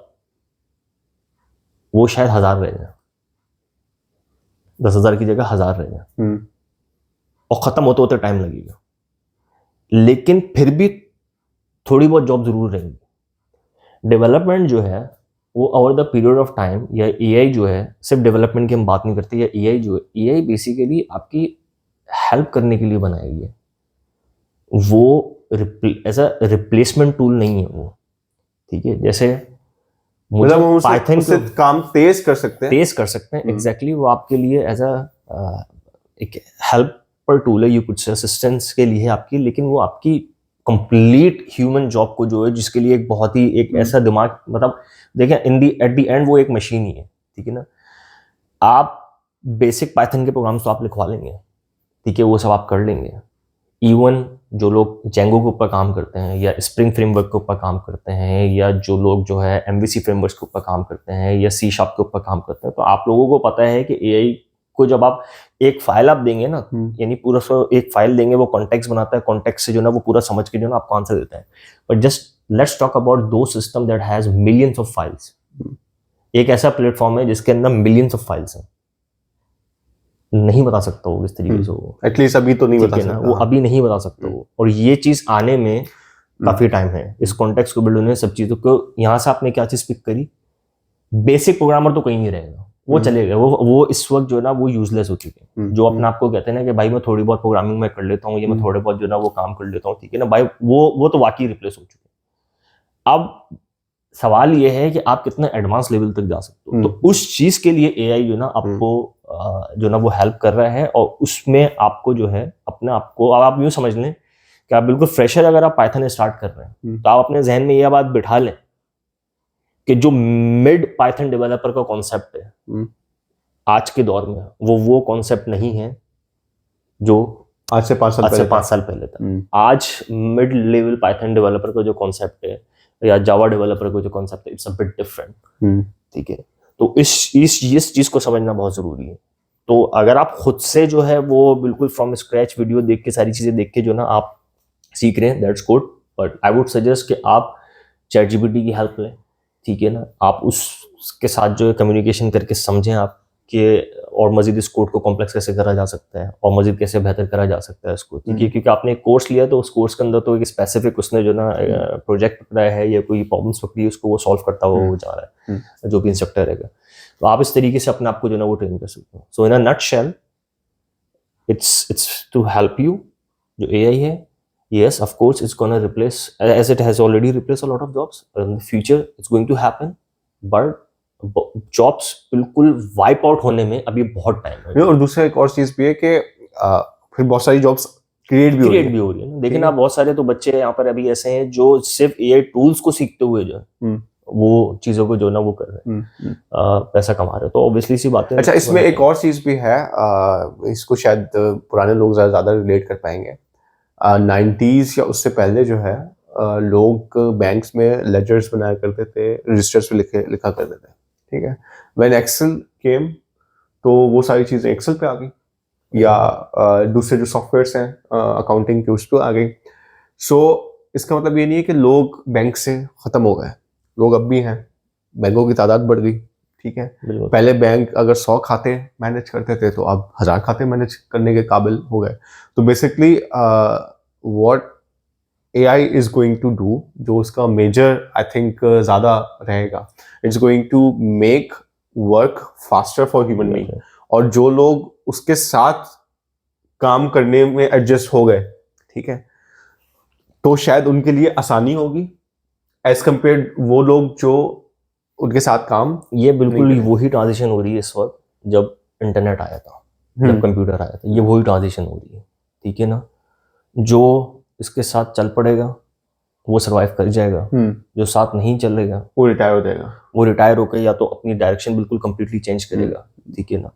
Speaker 2: वो शायद 1000 रह जाए, 10,000 की जगह 1000 रह जाए, और खत्म होते होते टाइम लगेगा, लेकिन फिर भी थोड़ी बहुत जॉब जरूर रहेंगी। डेवलपमेंट जो है वो over the period of time, या एआई जो है, सिर्फ डेवलपमेंट की हम बात नहीं करते, या एआई जो है, एआई बेसिकली आपकी हेल्प करने के लिए बनाई है, वो एज अ रिप्लेसमेंट टूल नहीं है वो, ठीक है। जैसे मुझे पाइथन
Speaker 1: से काम तेज कर सकते हैं,
Speaker 2: एग्जैक्टली वो आपके लिए एज अ एक हेल्पर टूल है, यू कुड से असिस्टेंस के लिए आपकी, लेकिन वो आपकी कंप्लीट ह्यूमन जॉब को जो है, जिसके लिए एक बहुत ही एक ऐसा दिमाग, मतलब देखें एट द एंड वो एक मशीन ही है, ठीक है ना। आप बेसिक पाइथन के प्रोग्राम्स तो आप लिखवा लेंगे, ठीक है, वो सब आप कर लेंगे। इवन जो लोग जेंगो के ऊपर काम करते हैं, या स्प्रिंग फ्रेमवर्क के ऊपर काम करते हैं, या जो लोग जो है एमवीसी फ्रेमवर्क के ऊपर काम करते हैं, या सी शार्प के ऊपर काम करते हैं, तो आप लोगों को पता है कि एआई को जब आप एक फाइल आप देंगे ना, यानी पूरा एक फाइल देंगे, वो कॉन्टेक्स्ट बनाता है, कॉन्टेक्स्ट से जो ना वो पूरा समझ के जो ना आपको आंसर देता है। But just let's talk about the system that has millions of files. एक ऐसा प्लेटफॉर्म है जिसके अंदर मिलियंस ऑफ फाइल्स हैं, नहीं बता सकता वो किस तरीके से हो,
Speaker 1: एटलीस्ट अभी तो नहीं बता सकता
Speaker 2: वो अभी नहीं बता सकता वो, और ये चीज आने में काफी टाइम है, इस कॉन्टेक्स्ट को बिल्ड होने, सब चीजों को। यहाँ से आपने क्या चीज पिक करी, बेसिक प्रोग्रामर तो कहीं नहीं रहेगा, वो चले गए, वो इस वक्त जो है ना वो यूजलेस हो चुके हैं। जो अपने आप को कहते हैं ना कि भाई मैं थोड़ी बहुत प्रोग्रामिंग में कर लेता हूँ, ये मैं थोड़े बहुत जो है ना वो काम कर लेता हूँ, ठीक है ना भाई, वो तो वाकई रिप्लेस हो चुके हैं। अब सवाल ये है कि आप कितने एडवांस लेवल तक जा सकते हो। तो उस चीज के लिए एआई जो ना आपको जो ना वो हेल्प कर रहा है, और उसमें आपको जो है अपने आप को, अब आप यूं समझ लें कि आप बिल्कुल फ्रेशर अगर आप पाइथन स्टार्ट कर रहे हैं, तो आप अपने जहन में यह बात बिठा लें कि जो मिड पाइथन डेवलपर का कॉन्सेप्ट है आज के दौर में, वो कॉन्सेप्ट नहीं है जो
Speaker 1: आज से 5 साल
Speaker 2: पहले था। आज मिड लेवल पाइथन डेवलपर का जो कॉन्सेप्ट है या जावा डेवलपर का जो कॉन्सेप्ट है, इट्स अ बिट डिफरेंट, ठीक है। तो इस चीज को समझना बहुत जरूरी है। तो अगर आप खुद से जो है वो बिल्कुल फ्रॉम स्क्रैच वीडियो देख के, सारी चीजें देख के जो ना आप सीख रहे हैं, that's good, but I would suggest कि आप चैट जीपीटी की हेल्प लें, ठीक है ना। आप उसके साथ जो है कम्युनिकेशन करके समझें आप कि और मजीद इस कोड को कॉम्प्लेक्स कैसे करा जा सकता है और मजीद कैसे बेहतर करा जा सकता है इसको, ठीक है। क्योंकि आपने एक कोर्स लिया तो उस कोर्स के अंदर तो एक स्पेसिफिक उसने जो ना प्रोजेक्ट पकड़ा है या कोई प्रॉब्लम्स पकड़ी है, उसको वो सॉल्व करता हुआ वो जा रहा है, जो भी इंस्ट्रक्टर रहेगा। तो आप इस तरीके से अपने आप को जो ना वो ट्रेन कर सकते हो। So in a nutshell it's to help you. जो एआई है, yes, of course it's going to replace, as it has already replaced a lot of jobs. In the future it's going to happen, but jobs बिल्कुल wipe out होने में अभी बहुत time है।
Speaker 1: और दूसरा एक और चीज भी है कि फिर बहुत सारी जॉब्स क्रिएट भी हो रही है।
Speaker 2: लेकिन आप बहुत सारे तो बच्चे यहाँ पर अभी ऐसे हैं जो सिर्फ एआई टूल्स को सीखते हुए जो वो चीजों को जो ना वो कर रहे हैं, पैसा कमा रहे हैं। तो ऑब्वियसली सी बात है।
Speaker 1: अच्छा, इसमें एक और चीज भी है, इसको शायद पुराने लोग ज्यादा रिलेट कर पाएंगे। 90s या उससे पहले जो है लोग बैंक्स में लेजर्स बनाया करते थे, रजिस्टर्स में लिखा करते थे, ठीक है। व्हेन एक्सेल केम तो वो सारी चीज़ें एक्सेल पे आ गई, या दूसरे जो सॉफ्टवेयर्स हैं अकाउंटिंग के उस पर आ गई। सो इसका मतलब ये नहीं है कि लोग बैंक से ख़त्म हो गए, लोग अब भी हैं, बैंकों की तादाद बढ़ गई, ठीक है। पहले बैंक अगर 100 खाते मैनेज करते थे तो अब 1000 खाते मैनेज करने के काबिल हो गए। तो basically what AI is going to do, जो उसका मेजर आई थिंक ज़्यादा रहेगा, it's going to make work faster for human being. और जो लोग उसके साथ काम करने में एडजस्ट हो गए, ठीक है, तो शायद उनके लिए आसानी होगी एज कम्पेयर वो लोग जो उनके साथ काम।
Speaker 2: ये बिल्कुल वही ट्रांजिशन हो रही है इस वक्त, जब इंटरनेट आया था, जब कंप्यूटर आया था, ये वही ट्रांजिशन हो रही है, ठीक है ना। जो इसके साथ चल पड़ेगा वो सरवाइव कर जाएगा, जो साथ नहीं चलेगा
Speaker 1: वो रिटायर हो जाएगा,
Speaker 2: वो रिटायर होकर या तो अपनी डायरेक्शन बिल्कुल कंप्लीटली चेंज करेगा, ठीक है ना।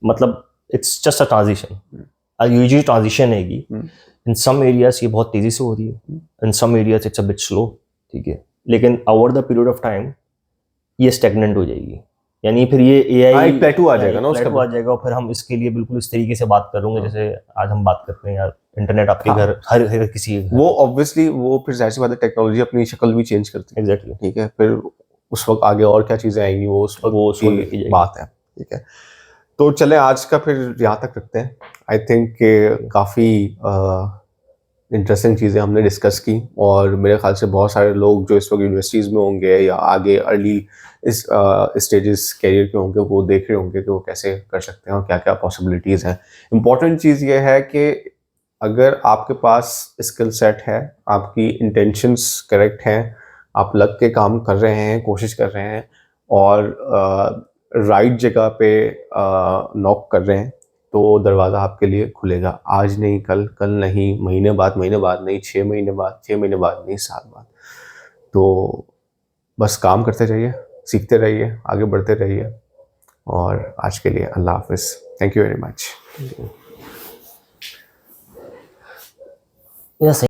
Speaker 2: मतलब it's just a transition, usually transition है। इन सम एरियाज ये बहुत तेजी से हो रही है, in some areas it's a bit slow, ठीक है। लेकिन over the period of time ये स्टैग्नेंट हो जाएगी, यानी फिर ये एआई
Speaker 1: एक प्लेटू आ जाएगा ना, उसका
Speaker 2: आ जाएगा। और फिर हम इसके लिए बिल्कुल इस तरीके से बात करेंगे जैसे आज हम बात करते हैं यार, इंटरनेट आपके घर हर किसी
Speaker 1: वो ऑब्वियसली वो फिर जाहिर सी बात है टेक्नोलॉजी अपनी शक्ल भी चेंज करती है,
Speaker 2: एग्जैक्टली,
Speaker 1: ठीक है। फिर उस वक्त आगे और क्या चीजें आएंगी वो उस वक्त की बात है, ठीक है। तो चले आज का फिर यहाँ तक रखते हैं। आई थिंक काफ़ी इंटरेस्टिंग चीज़ें हमने डिस्कस की, और मेरे ख्याल से बहुत सारे लोग जो इस वक्त यूनिवर्सिटीज़ में होंगे या आगे अर्ली इस स्टेजेस कैरियर के होंगे, वो देख रहे होंगे कि वो कैसे कर सकते हैं और क्या क्या पॉसिबिलिटीज़ हैं। इम्पॉर्टेंट चीज़ ये है कि अगर आपके पास स्किल सेट है, आपकी इंटेंशंस करेक्ट हैं, आप लग के काम कर रहे हैं, कोशिश कर रहे हैं, और राइट जगह पे नॉक कर रहे हैं, तो दरवाज़ा आपके लिए खुलेगा। आज नहीं कल, कल नहीं महीने बाद नहीं, 6 महीने बाद, 6 महीने बाद नहीं, साल बाद। तो बस काम करते रहिए, सीखते रहिए, आगे बढ़ते रहिए। और आज के लिए अल्लाह हाफिज़। Thank you very much.